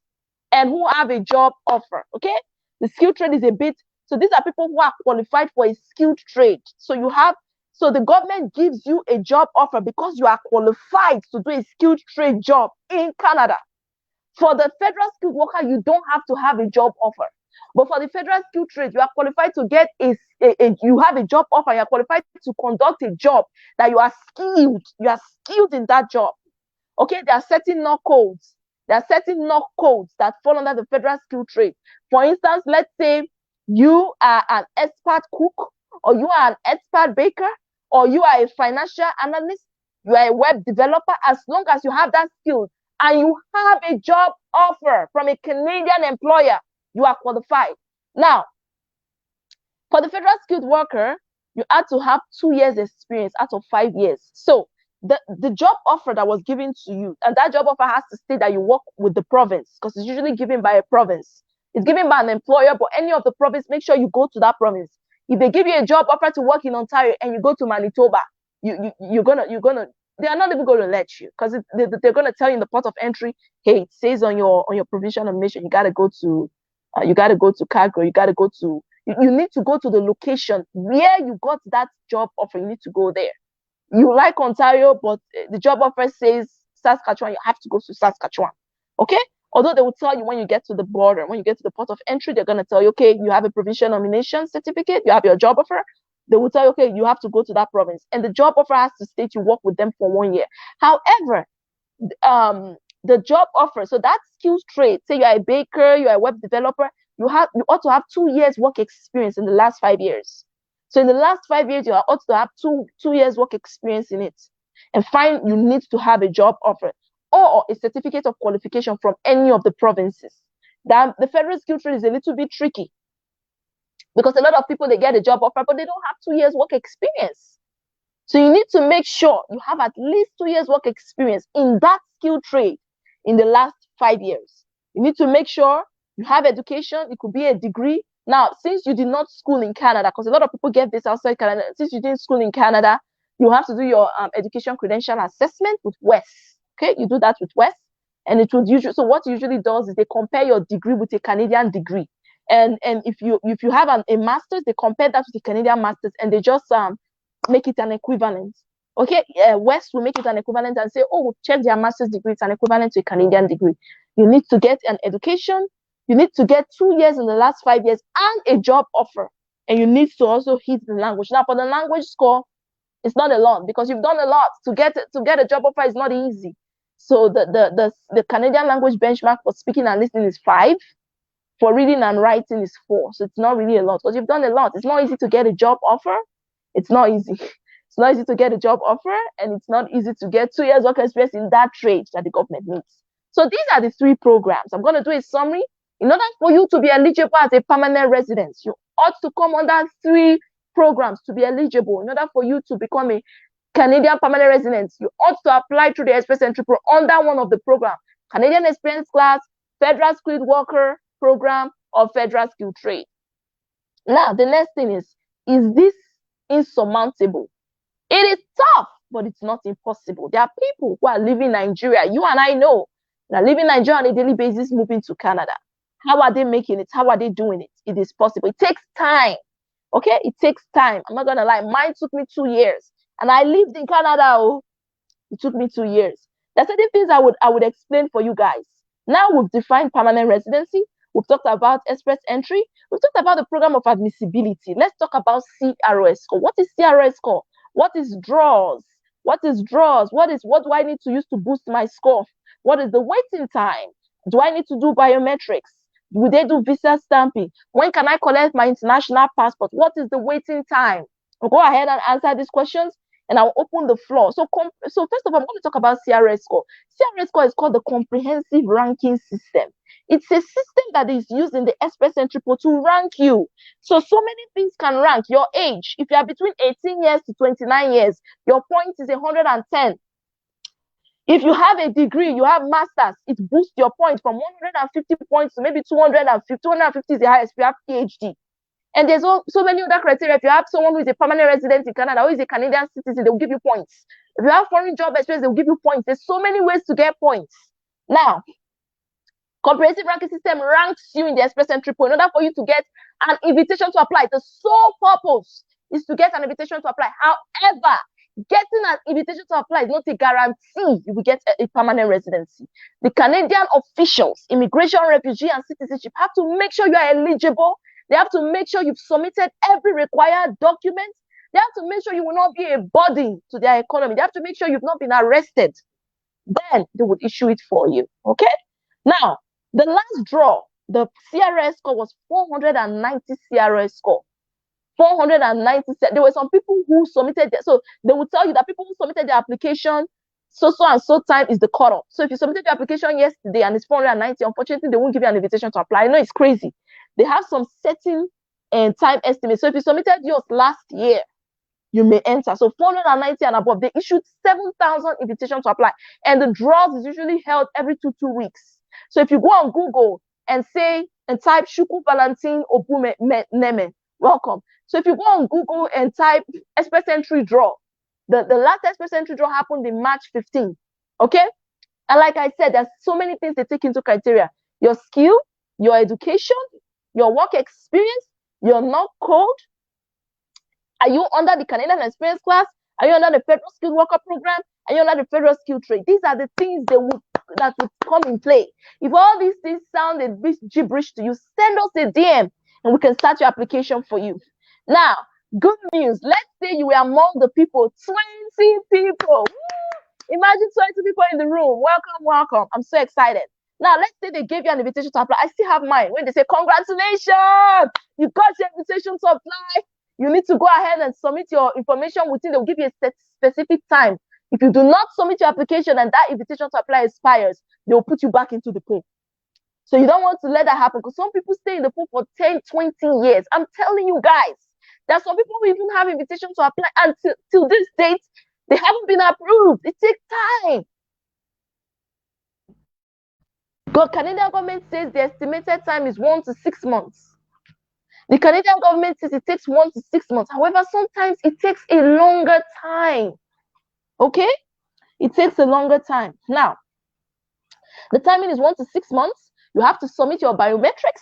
and who have a job offer, okay? The skilled trade is a bit, So these are people who are qualified for a skilled trade. So the government gives you a job offer because you are qualified to do a skilled trade job in Canada. For the federal skilled worker, you don't have to have a job offer. But for the federal skilled trade, you are qualified to get you have a job offer. You are qualified to conduct a job that you are skilled. You are skilled in that job. Okay, there are certain knock codes. There are certain knock codes that fall under the federal skilled trade. For instance, let's say you are an expert cook, or you are an expert baker, or you are a financial analyst, you are a web developer. As long as you have that skill and you have a job offer from a Canadian employer, you are qualified. Now, for the federal skilled worker, you had to have 2 years experience out of 5 years. So the job offer that was given to you, and that job offer has to state that you work with the province, because it's usually given by a province. It's given by an employer, but any of the province, make sure you go to that province. If they give you a job offer to work in Ontario and you go to Manitoba, you're gonna they are not even going to let you, because they're going to tell you in the port of entry, hey, it says on your provision of mission, you got to go to Calgary, you got to go to, you need to go to the location where you got that job offer. You need to go there. You like Ontario, but the job offer says Saskatchewan, you have to go to Saskatchewan. Okay? Although they will tell you when you get to the border, when you get to the port of entry, they're going to tell you, okay, you have a provision nomination certificate, you have your job offer. They will tell you, okay, you have to go to that province. And the job offer has to state you work with them for 1 year. However, the job offer, so that skills trade, say you are a baker, you are a web developer, you ought to have 2 years work experience in the last 5 years. So in the last 5 years, you ought to have two years work experience in it. And fine, you need to have a job offer or a certificate of qualification from any of the provinces. That the federal skill trade is a little bit tricky, because a lot of people, they get a job offer, but they don't have 2 years work experience. So you need to make sure you have at least 2 years work experience in that skill trade in the last 5 years. You need to make sure you have education. It could be a degree. Now, since you did not school in Canada, because a lot of people get this outside Canada, since you didn't school in Canada, you have to do your education credential assessment with WES. Okay, you do that with WES, and it would usually, so what it usually does is they compare your degree with a Canadian degree. And if you have a master's, they compare that with the Canadian master's, and they just make it an equivalent. Okay, West will make it an equivalent and say, oh, we've checked their master's degree, it's an equivalent to a Canadian degree. You need to get an education. You need to get 2 years in the last 5 years and a job offer. And you need to also hit the language. Now, for the language score, it's not a lot, because you've done a lot. To get a job offer is not easy. So the Canadian language benchmark for speaking and listening is 5. For reading and writing is 4. So it's not really a lot, because you've done a lot. It's not easy to get a job offer. It's not easy. It's not easy to get a job offer, and it's not easy to get 2 years work experience in that trade that the government needs. So these are the 3 programs. I'm going to do a summary. In order for you to be eligible as a permanent resident, you ought to come under 3 programs to be eligible. In order for you to become a Canadian permanent resident, you ought to apply through the Express Entry Pro under one of the programs: Canadian Experience Class, Federal Skilled Worker Program, or Federal Skilled Trade. Now, the next thing is this insurmountable? It is tough, but it's not impossible. There are people who are living in Nigeria, you and I know, that are living in Nigeria on a daily basis, moving to Canada. How are they making it? How are they doing it? It is possible. It takes time. Okay, it takes time. I'm not gonna lie. Mine took me 2 years, and I lived in Canada. Oh, it took me 2 years. There are certain things I would explain for you guys. Now we've defined permanent residency. We've talked about express entry. We've talked about the program of admissibility. Let's talk about CRS score. What is CRS score? What is draws? What is draws? What do I need to use to boost my score? What is the waiting time? Do I need to do biometrics? Will they do visa stamping? When can I collect my international passport? What is the waiting time? I'll go ahead and answer these questions, and I'll open the floor. So first of all, I'm going to talk about CRS score. CRS score is called the Comprehensive Ranking System. It's a system that is used in the Express Entry Pro to rank you. So many things can rank. Your age, if you are between 18 years to 29 years, your point is 110. If you have a degree, you have masters, it boosts your point from 150 points to maybe 250. 250 is the highest if you have PhD. And there's so many other criteria. If you have someone who is a permanent resident in Canada, who is a Canadian citizen, they will give you points. If you have foreign job experience, they will give you points. There's so many ways to get points. Now, Comprehensive ranking system ranks you in the express entry pool in order for you to get an invitation to apply. The sole purpose is to get an invitation to apply. However, getting an invitation to apply is not a guarantee you will get a permanent residency. The Canadian officials, immigration, refugee, and citizenship have to make sure you are eligible. They have to make sure you've submitted every required document. They have to make sure you will not be a burden to their economy. They have to make sure you've not been arrested. Then they would issue it for you. Okay? Now, the last draw, the CRS score was 490 CRS score. 490. There were some people who submitted so they would tell you that people who submitted their application so and so time is the cutoff. So if you submitted your application yesterday and it's 490, unfortunately they won't give you an invitation to apply. I know it's crazy. They have some certain time estimate. So if you submitted yours last year, you may enter. So 490 and above, they issued 7,000 invitations to apply, and the draws is usually held every two weeks. So if you go on Google and say and type Shuku Valentine Obume Neme, welcome. So if you go on Google and type express entry draw, the last express entry draw happened in March 15th. Okay? And like I said, there's so many things they take into criteria. Your skill, your education, your work experience, your NOC code. Are you under the Canadian Experience class? Are you under the Federal Skilled Worker Program? Are you under the Federal Skilled Trade? These are the things that would come in play. If all these things sound a bit gibberish to you, send us a DM and we can start your application for you. Now, good news. Let's say you were among the people, 20 people. Woo! Imagine 20 people in the room. Welcome, welcome. I'm so excited. Now, let's say they gave you an invitation to apply. I still have mine. When they say, congratulations, you got your invitation to apply. You need to go ahead and submit your information within. They'll give you a specific time. If you do not submit your application and that invitation to apply expires, they'll put you back into the pool. So you don't want to let that happen, because some people stay in the pool for 10, 20 years. I'm telling you guys, there are some people who even have invitation to apply, and till this date, they haven't been approved. It takes time. The Canadian government says the estimated time is 1 to 6 months. The Canadian government says it takes 1 to 6 months. However, sometimes it takes a longer time. Okay? It takes a longer time. Now, the timing is 1 to 6 months. You have to submit your biometrics.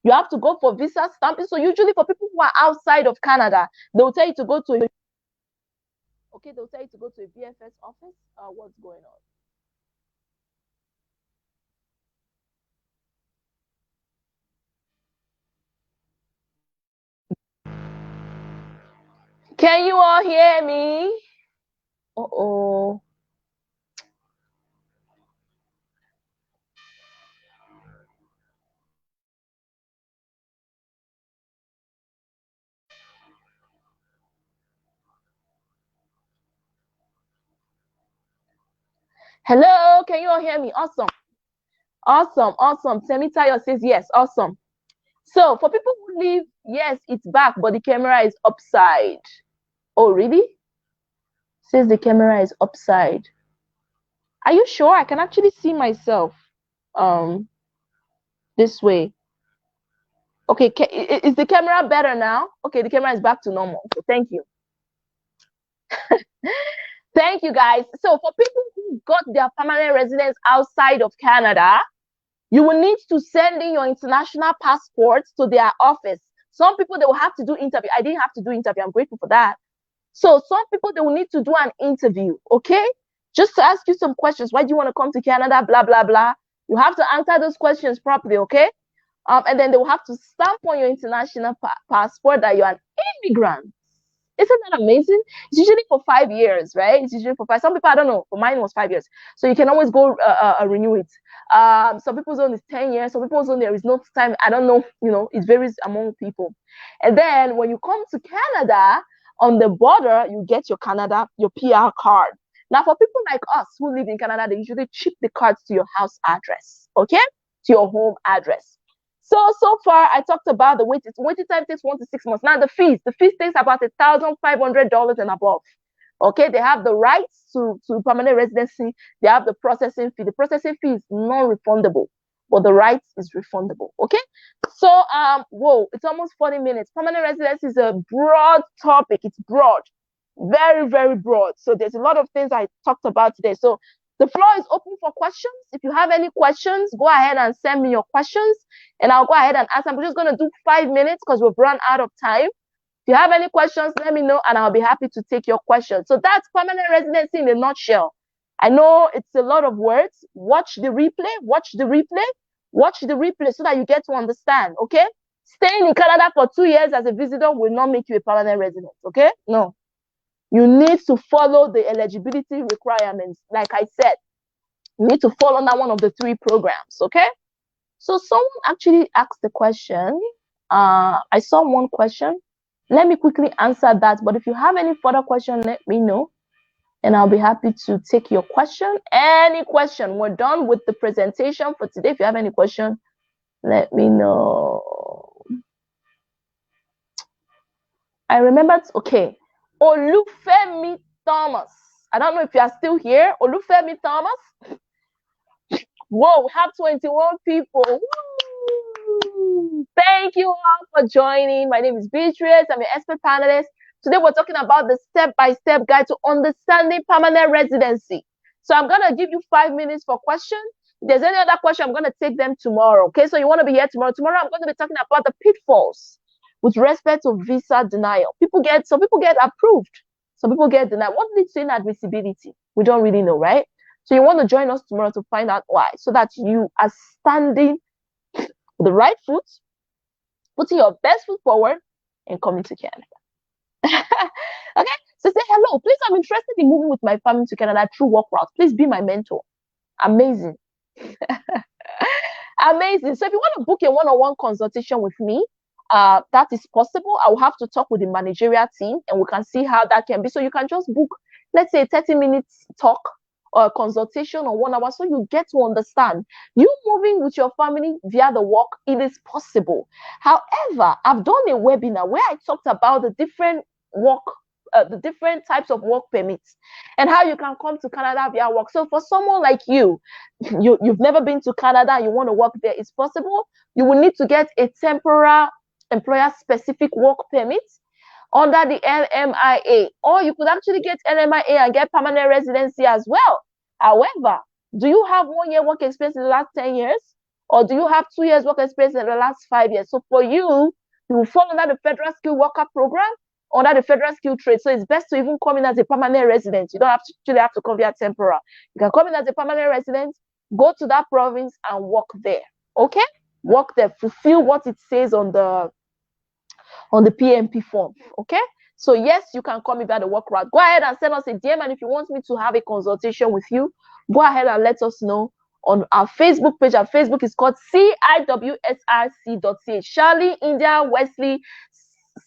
You have to go for visa stamping. So usually for people who are outside of Canada, they will tell you to go to they'll tell you to go to a BFS office. What's going on? Can you all hear me? Uh-oh. Hello, can you all hear me? Awesome. Awesome, awesome. Temitayo says yes, awesome. So for people who live, yes, it's back, but the camera is upside. Oh, really? Says the camera is upside. Are you sure? I can actually see myself this way. Okay, is the camera better now? Okay, the camera is back to normal. Okay, thank you. Thank you, guys. So for people who got their permanent residence outside of Canada, you will need to send in your international passports to their office. Some people, they will have to do interview. I didn't have to do interview. I'm grateful for that. So some people, they will need to do an interview, okay? Just to ask you some questions. Why do you want to come to Canada? Blah, blah, blah. You have to answer those questions properly, okay? And then they will have to stamp on your international passport that you're an immigrant. Isn't that amazing? It's usually for 5 years, right? It's usually for 5. Some people, I don't know. For mine, it was 5 years. So you can always go renew it. Some people's own is 10 years. Some people's own, there is no time. I don't know. You know, it varies among people. And then when you come to Canada, on the border, you get your PR card. Now, for people like us who live in Canada, they usually ship the cards to your house address, okay? To your home address. So far, I talked about the waiting time takes 1 to 6 months. Now, the fees takes about $1,500 and above. Okay, they have the rights to permanent residency. They have the processing fee. The processing fee is non-refundable, but the rights is refundable. Okay, so whoa, it's almost 40 minutes. Permanent residency is a broad topic. It's broad, very, very broad. So there's a lot of things I talked about today. So The floor is open for questions. If you have any questions, go ahead and send me your questions, and I'll go ahead and answer. I'm just going to do 5 minutes because we've run out of time. If you have any questions, let me know, and I'll be happy to take your questions. So that's permanent residency in a nutshell. I know it's a lot of words. Watch the replay, watch the replay, watch the replay so that you get to understand, okay? Staying in Canada for 2 years as a visitor will not make you a permanent resident, okay? No. You need to follow the eligibility requirements. Like I said, you need to fall under one of the 3 programs, okay? So someone actually asked the question. I saw one question. Let me quickly answer that. But if you have any further question, let me know, and I'll be happy to take your question. Any question. We're done with the presentation for today. If you have any question, let me know. I remembered, okay. Olufemi Thomas. I don't know if you are still here. Olufemi Thomas. Whoa, we have 21 people. Woo! Thank you all for joining. My name is Beatrice. I'm an expert panelist. Today we're talking about the step-by-step guide to understanding permanent residency. So I'm going to give you 5 minutes for questions. If there's any other question, I'm going to take them tomorrow. Okay, so you want to be here tomorrow. Tomorrow I'm going to be talking about the pitfalls with respect to visa denial. Some people get approved. Some people get denied. What leads to inadmissibility? We don't really know, right? So you want to join us tomorrow to find out why, so that you are standing with the right foot, putting your best foot forward, and coming to Canada. Okay, so say hello. Please, I'm interested in moving with my family to Canada through work route. Please be my mentor. Amazing. Amazing. So if you want to book a one-on-one consultation with me, that is possible. I will have to talk with the managerial team, and we can see how that can be. So you can just book, let's say, 30 minutes talk or a consultation or 1 hour, so you get to understand. You moving with your family via the work, it is possible. However, I've done a webinar where I talked about the different types of work permits and how you can come to Canada via work. So for someone like you've never been to Canada, you want to work there, it's possible. You will need to get a temporary employer-specific work permit under the LMIA, or you could actually get LMIA and get permanent residency as well. However, do you have 1 year work experience in the last 10 years? Or do you have 2 years work experience in the last 5 years? So for you will fall under the Federal Skilled Worker Program, under the Federal Skilled Trade. So it's best to even come in as a permanent resident. You don't actually have to come via temporary. You can come in as a permanent resident, go to that province and work there. Okay? Work there, fulfill what it says on the PMP form. Okay, so yes, you can call me by the work route. Go ahead and send us a DM, and if you want me to have a consultation with you, go ahead and let us know on our Facebook page. Our Facebook is called CIWSRC.ca. Charlie, India, Wesley,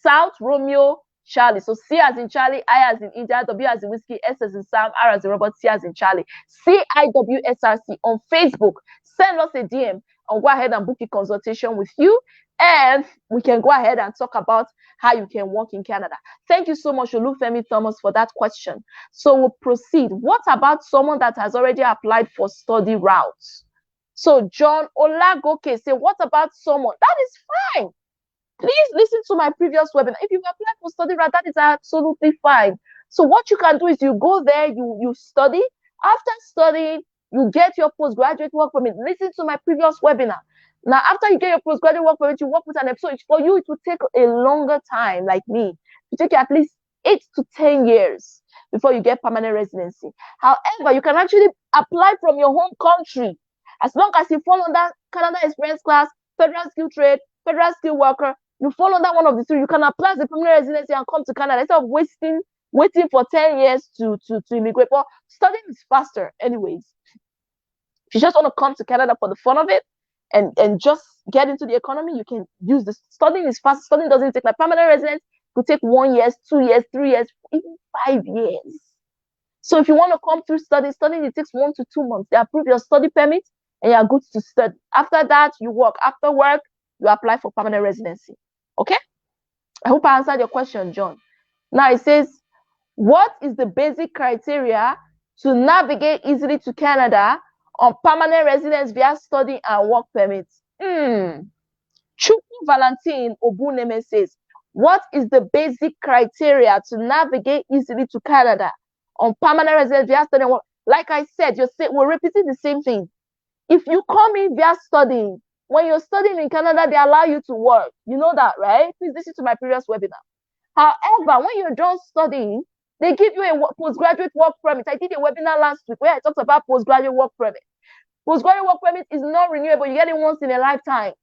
South, Romeo, Charlie. So C as in Charlie, I as in India, W as in Whiskey, S as in Sam, R as in Robert, C as in Charlie. CIWSRC on Facebook. Send us a DM and go ahead and book a consultation with you, and we can go ahead and talk about how you can work in Canada. Thank you so much, Olufemi Thomas, for that question. So we'll proceed. What about someone that has already applied for study routes? So John Olagoke say, what about someone? That is fine. Please listen to my previous webinar. If you've applied for study route, that is absolutely fine. So what you can do is you go there, you study. After studying, you get your postgraduate work permit. Listen to my previous webinar. Now, after you get your postgraduate work permit, you work with an employer. For you, it will take a longer time, like me. It will take you at least 8 to 10 years before you get permanent residency. However, you can actually apply from your home country. As long as you fall under Canada Experience Class, Federal Skilled Trade, Federal Skilled Worker, you fall under one of the 3, you can apply as a permanent residency and come to Canada instead of waiting for 10 years to immigrate. But studying is faster anyways. If you just want to come to Canada for the fun of it and just get into the economy, you can use this. Studying is fast. Studying doesn't take, like permanent residence could take 1 year, 2 years, 3 years, even 5 years. So if you want to come through studying, it takes 1 to 2 months. They approve your study permit and you are good to study. After that, you work. After work, you apply for permanent residency. Okay? I hope I answered your question, John. Now it says, what is the basic criteria to navigate easily to Canada on permanent residence via study and work permits? Chukwu Valentine Obuneme says, what is the basic criteria to navigate easily to Canada on permanent residence via study and work? Like I said, we're repeating the same thing. If you come in via studying, when you're studying in Canada, they allow you to work. You know that, right? Please listen to my previous webinar. However, when you're done studying, they give you a postgraduate work permit. I did a webinar last week where I talked about postgraduate work permit. Postgraduate work permit is not renewable. You get it once in a lifetime.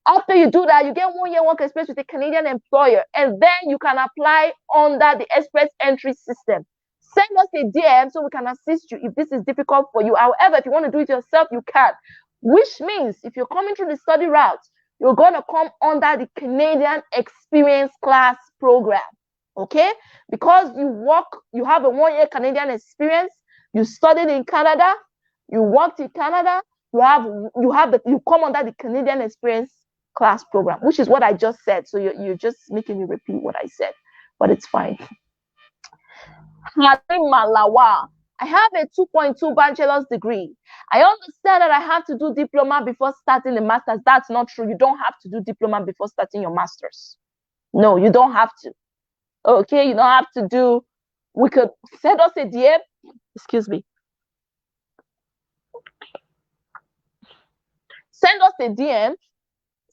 After you do that, you get 1 year work experience with a Canadian employer, and then you can apply under the express entry system. Send us a DM so we can assist you if this is difficult for you. However, if you want to do it yourself, you can. Which means if you're coming through the study route, you're going to come under the Canadian Experience Class Program. Okay? Because you have a 1 year Canadian experience, you studied in Canada, you worked in Canada, you come under the Canadian Experience Class Program, which is what I just said. So you're just making me repeat what I said, but it's fine. Malawa. I have a 2.2 bachelor's degree. I understand that I have to do diploma before starting the master's. That's not true. You don't have to do diploma before starting your master's. No, you don't have to. Okay, you don't have to do. We could send us a DM. Excuse me. Send us a DM.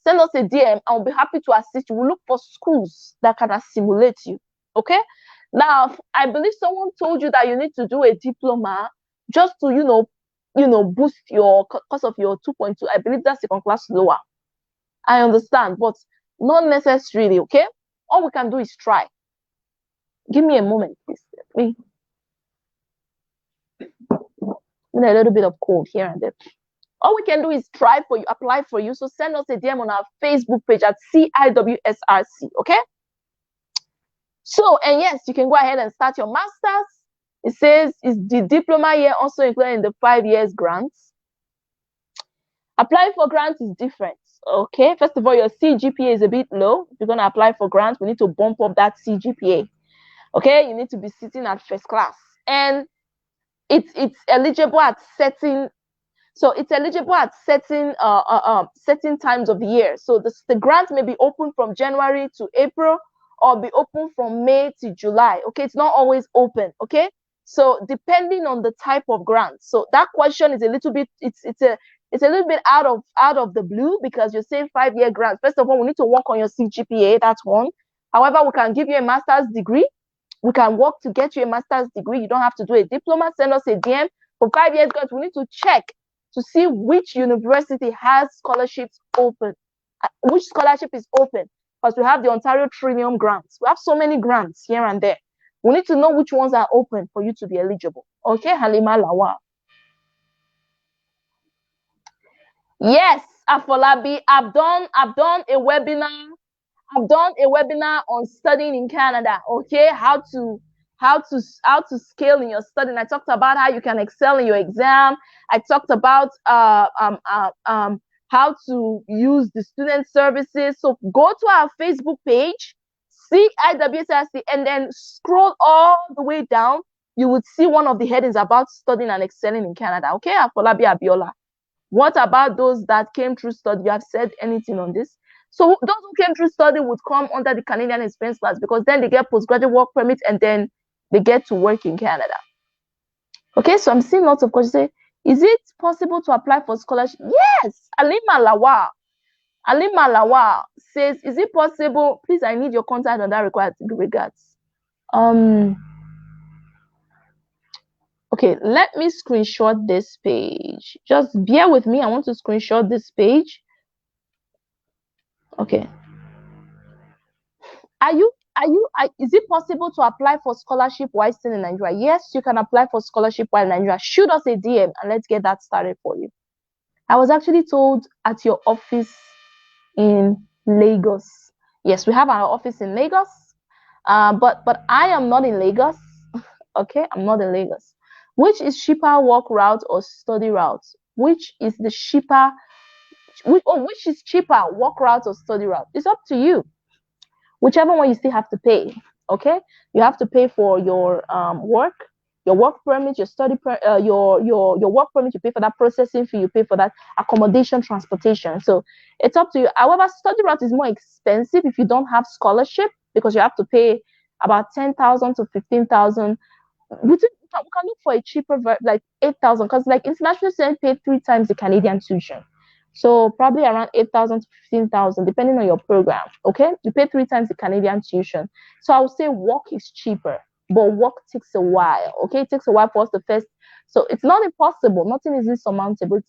Send us a DM. I'll be happy to assist you. We'll look for schools that can assimilate you. Okay. Now, I believe someone told you that you need to do a diploma just to, boost your cost of your 2.2. I believe that's second class lower. I understand, but not necessarily. Okay. All we can do is try. Give me a moment, please. Me. A little bit of cold here and there. All we can do is apply for you. So send us a DM on our Facebook page at CIWSRC, okay? So, and yes, you can go ahead and start your master's. It says, is the diploma year also included in the 5 years grants? Applying for grants is different, okay? First of all, your CGPA is a bit low. If you're going to apply for grants, we need to bump up that CGPA, okay? You need to be sitting at first class. And it's eligible at certain certain times of the year. So the grant may be open from January to April or be open from May to July. Okay, it's not always open. Okay, so depending on the type of grant. So that question is a little bit it's a little bit out of the blue because you're saying 5 year grant. First of all, we need to work on your CGPA. That's one. However, we can give you a master's degree. We can work to get you a master's degree. You don't have to do a diploma. Send us a DM for 5 years grant. We need to check to see which university has scholarships open, which scholarship is open, because we have the Ontario Trillium grants. We have so many grants here and there. We need to know which ones are open for you to be eligible. Okay, Halima Lawa. Yes, Afolabi, I've done a webinar. I've done a webinar on studying in Canada. Okay, how to scale in your studying. I talked about how you can excel in your exam. I talked about how to use the student services. So go to our Facebook page, CIWSRC, and then scroll all the way down. You would see one of the headings about studying and excelling in Canada. Okay, Afolabi Abiola. What about those that came through study? You have said anything on this? So those who came through study would come under the Canadian Experience Class because then they get postgraduate work permit and then they get to work in Canada. Okay, so I'm seeing lots of questions say, is it possible to apply for scholarship? Yes, Alima Lawa says, is it possible? Please, I need your contact on that regards. Okay, let me screenshot this page. Just bear with me. I want to screenshot this page. Okay. Is it possible to apply for scholarship while still in Nigeria? Yes, you can apply for scholarship while in Nigeria. Shoot us a DM and let's get that started for you. I was actually told at your office in Lagos. Yes, we have our office in Lagos. But I am not in Lagos. Okay, I'm not in Lagos. Which is cheaper, work route or study route? Which is cheaper, work route or study route? It's up to you. Whichever one you still have to pay. Okay, you have to pay for your work permit, your study your work permit. You pay for that processing fee. You pay for that accommodation, transportation. So it's up to you. However, study route is more expensive if you don't have scholarship because you have to pay about 10,000 to 15,000. can look for a cheaper, like 8,000, because like international students pay 3 times the Canadian tuition. So probably around 8,000 to 15,000, depending on your program. Okay, you pay 3 times the Canadian tuition. So I would say work is cheaper, but work takes a while. Okay, it takes a while for us to first. So it's not impossible. Nothing is insurmountable.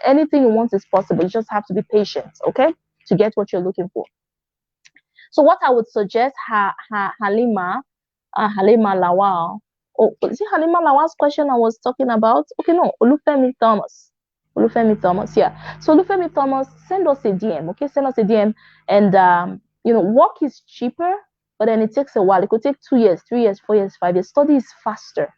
Anything you want is possible. You just have to be patient. Okay, to get what you're looking for. So what I would suggest, Halima Lawal. Oh, is it Halima Lawal's question I was talking about? Okay, no, Olufemi Thomas. Yeah. So Olufemi Thomas, send us a DM, okay? Send us a DM. And, work is cheaper, but then it takes a while. It could take 2 years, 3 years, 4 years, 5 years. Study is faster.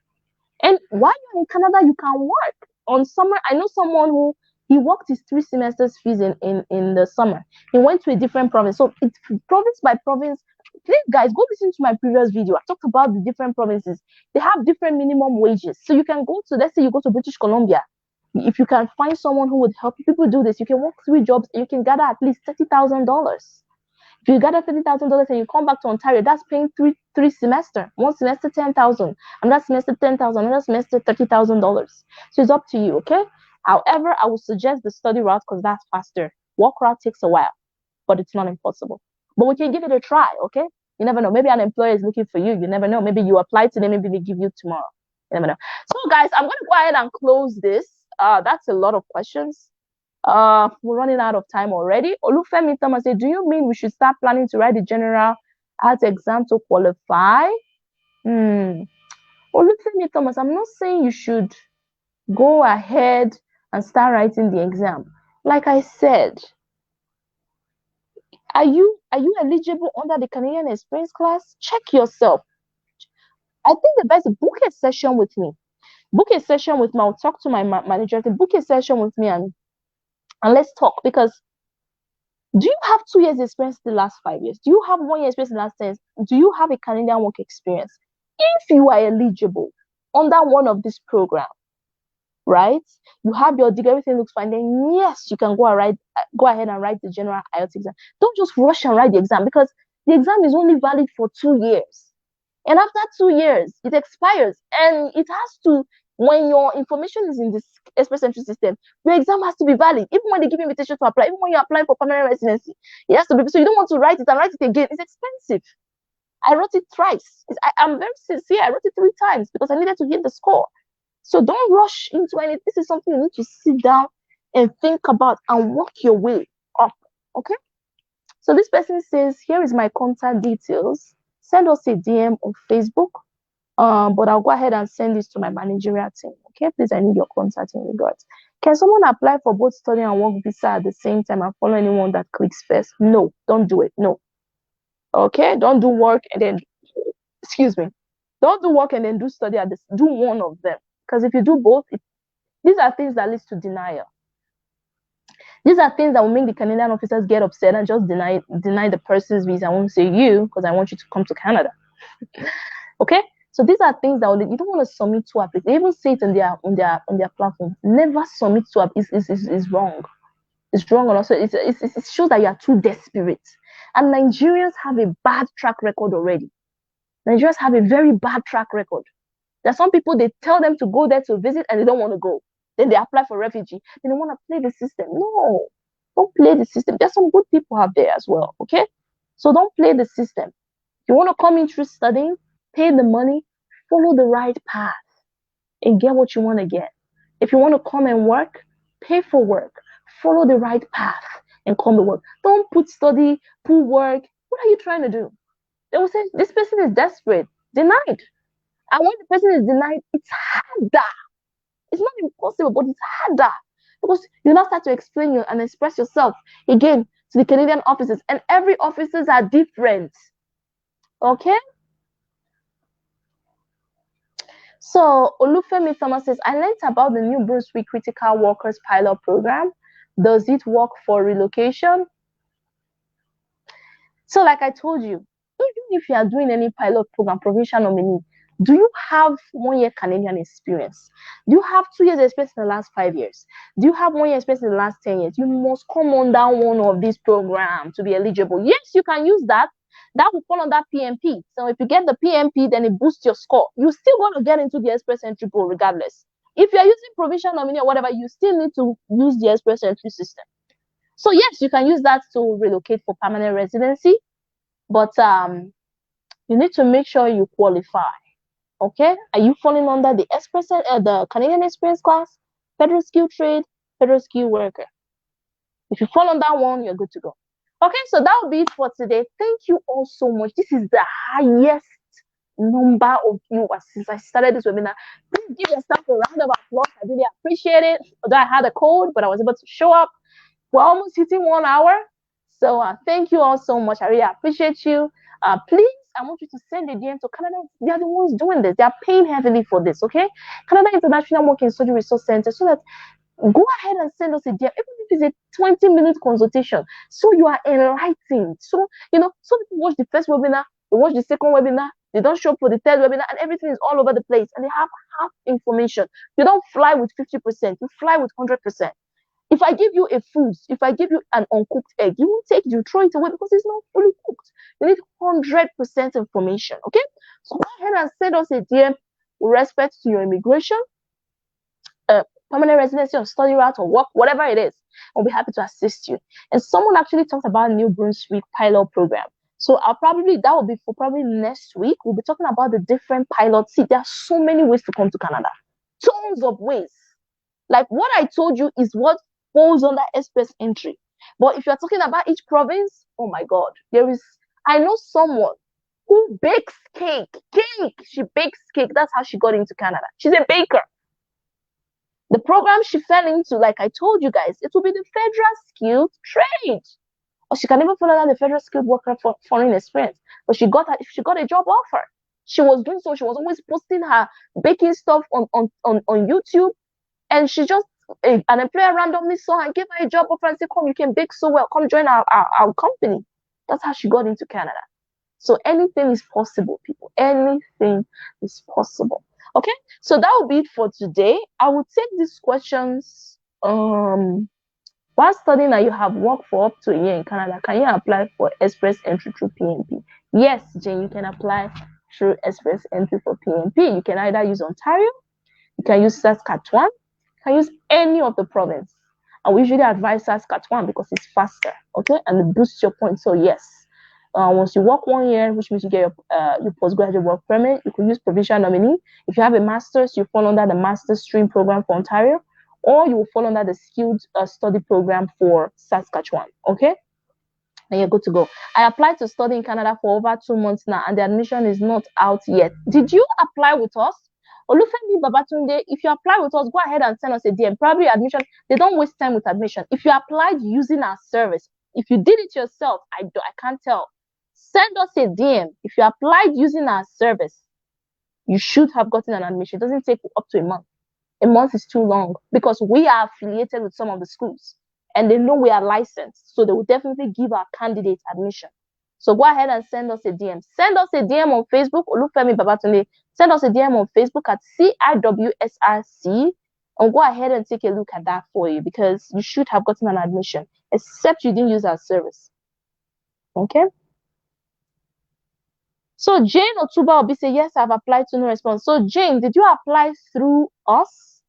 And while you're in Canada, you can work. On summer, I know someone who, he worked his 3 semesters fees in the summer. He went to a different province. So it's province by province. Please, guys, go listen to my previous video. I talked about the different provinces. They have different minimum wages. So you can go to, let's say you go to British Columbia. If you can find someone who would help you, people do this. You can work 3 jobs and you can gather at least $30,000. If you gather $30,000 and you come back to Ontario, that's paying three semester. One semester $10,000, another semester $10,000, another semester $30,000. So it's up to you, okay? However, I would suggest the study route because that's faster. Work route takes a while, but it's not impossible. But we can give it a try, okay? You never know. Maybe an employer is looking for you. You never know. Maybe you apply to them. Maybe they give you tomorrow. You never know. So, guys, I'm going to go ahead and close this. That's a lot of questions. We're running out of time already. Olufemi Thomas said, do you mean we should start planning to write the general art exam to qualify? Olufemi Thomas, I'm not saying you should go ahead and start writing the exam. Like I said, are you eligible under the Canadian Experience class? Check yourself. I think the best, book a session with me. Book a session with me. I'll talk to my manager. Book a session with me and let's talk. Because do you have 2 years experience in the last 5 years? Do you have 1 year experience in the last 10 years? Do you have a Canadian work experience? If you are eligible under one of these programs, right? You have your degree, everything looks fine. Then yes, you can go ahead and write the general IELTS exam. Don't just rush and write the exam because the exam is only valid for 2 years. And after 2 years, it expires. And it has to, when your information is in this express entry system, your exam has to be valid. Even when they give you invitation to apply, even when you're applying for permanent residency, it has to be. So you don't want to write it and write it again. It's expensive. I wrote it thrice. I'm very sincere. I wrote it 3 times because I needed to hit the score. So don't rush into anything. This is something you need to sit down and think about and work your way up. Okay? So this person says, here is my contact details. Send us a DM on Facebook. But I'll go ahead and send this to my managerial team. Okay, please, I need your contact in regards. Can someone apply for both study and work visa at the same time and follow anyone that clicks first? No, don't do it. No. Okay, don't do work and then, don't do work and then do study at this. Do one of them. Because if you do both, these are things that leads to denial. These are things that will make the Canadian officers get upset and just deny the person's visa. I won't say you because I want you to come to Canada. Okay. So these are things that you don't want to submit to applications. They even say it on their platform. Never submit to applications. It's wrong. It's wrong, and also it shows that you are too desperate. And Nigerians have a bad track record already. Nigerians have a very bad track record. There are some people, they tell them to go there to visit and they don't want to go. Then they apply for refugee. Then they want to play the system. No, don't play the system. There's some good people out there as well. Okay, so don't play the system. If you want to come in through studying, pay the money, follow the right path, and get what you want to get. If you want to come and work, pay for work, follow the right path, and come to work. Don't put study, put work. What are you trying to do? They will say, this person is desperate, denied. And when the person is denied, it's harder. It's not impossible, but it's harder. Because you now start to explain and express yourself again to the Canadian officers. And every officers are different. Okay? So Olufemi Thomas says, I learned about the new Brunswick Critical Workers Pilot Program. Does it work for relocation? So like I told you, even if you are doing any pilot program, provincial nominee, do you have 1 year Canadian experience? Do you have 2 years experience in the last 5 years? Do you have 1 year experience in the last 10 years? You must come under one of these programs to be eligible. Yes, you can use that. that will fall under PMP. So if you get the PMP, then it boosts your score. You still want to get into the express entry pool regardless. If you're using provincial nominee or whatever, you still need to use the express entry system. So yes, you can use that to relocate for permanent residency, but you need to make sure you qualify. Okay, are you falling under the the Canadian Experience class, federal skill trade, federal skill worker? If you fall on that one, you're good to go. Okay, so that will be it for today. Thank you all so much. This is the highest number of viewers since I started this webinar. Please give yourself a round of applause. I really appreciate it. Although I had a cold, but I was able to show up. We're almost hitting 1 hour. So thank you all so much. I really appreciate you. Please, I want you to send a DM to Canada. They are the ones doing this. They are paying heavily for this, okay? Canada International Work and Study Resource Center, so that go ahead and send us a DM, even if it's a 20-minute consultation, so you are enlightened. So, some people watch the first webinar, they watch the second webinar, they don't show up for the third webinar, and everything is all over the place, and they have half information. You don't fly with 50%, you fly with 100%. If I give you a food, if I give you an uncooked egg, you won't take it, you throw it away because it's not fully cooked. You need 100% information, okay? So go ahead and send us a DM with respect to your immigration, permanent residency or study route or work, whatever it is. I'll be happy to assist you. And someone actually talked about New Brunswick pilot program. So that will be for probably next week. We'll be talking about the different pilots. See, there are so many ways to come to Canada. Tons of ways. Like what I told you is what falls under express entry. But if you're talking about each province, oh my God, I know someone who bakes cake. She bakes cake. That's how she got into Canada. She's a baker. The program she fell into, like I told you guys, it will be the federal skilled trade. Or she can even follow that the federal skilled worker for foreign experience. But she got a job offer. She was doing so. She was always posting her baking stuff on YouTube. And she just, an employer randomly saw her and gave her a job offer and said, come, you can bake so well. Come join our company. That's how she got into Canada. So anything is possible, people. Anything is possible. Okay, so that will be it for today. I will take these questions. While studying and you have worked for up to a year in Canada, can you apply for express entry through PMP? Yes, Jane, you can apply through express entry for PMP. You can either use Ontario, you can use Saskatchewan, you can use any of the province. And we usually advise Saskatchewan because it's faster, okay? And it boosts your points. So yes, once you work 1 year, which means you get your postgraduate work permit, you could use provincial nominee. If you have a master's, you fall under the master's stream program for Ontario, or you will fall under the skilled study program for Saskatchewan, okay? And you're good to go. I applied to study in Canada for over 2 months now, and the admission is not out yet. Did you apply with us? Olufemi Babatunde, if you apply with us, go ahead and send us a DM. Probably admission, they don't waste time with admission. If you applied using our service, if you did it yourself, I can't tell. Send us a DM. If you applied using our service, you should have gotten an admission. It doesn't take up to a month. A month is too long because we are affiliated with some of the schools and they know we are licensed. So they will definitely give our candidates admission. So go ahead and send us a DM. Send us a DM on Facebook, Olufemi Babatunde. Send us a DM on Facebook at CIWSRC and go ahead and take a look at that for you because you should have gotten an admission, except you didn't use our service. Okay? So Jane Otuba Obi say, yes, I've applied to no response. So Jane, did you apply through us?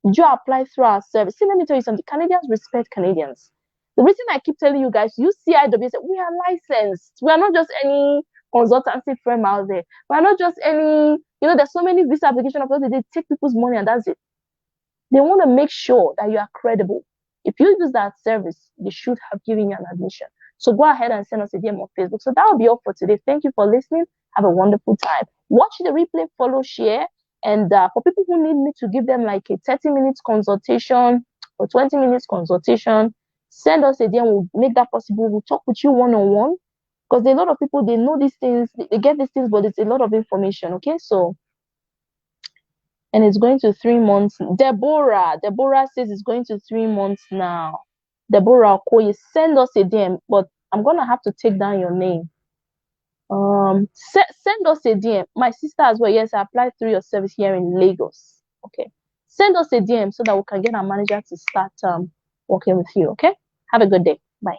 Did you apply through our service? See, let me tell you something. Canadians respect Canadians. The reason I keep telling you guys, use CIWS, we are licensed. We are not just any consultancy firm out there. We are not just any, there's so many visa application of they take people's money and that's it. They want to make sure that you are credible. If you use that service, they should have given you an admission. So go ahead and send us a DM on Facebook. So that will be all for today. Thank you for listening. Have a wonderful time. Watch the replay, follow, share. And for people who need me to give them like a 30-minute consultation or 20 minutes consultation, send us a DM. We'll make that possible. We'll talk with you one-on-one. Because a lot of people, they know these things, they get these things, but it's a lot of information, okay? So, and it's going to 3 months. Deborah says it's going to 3 months now. Deborah Okoye, send us a DM, but I'm going to have to take down your name. Send us a DM. My sister as well, yes, I applied through your service here in Lagos. Okay. Send us a DM so that we can get our manager to start working with you, okay? Have a good day. Bye.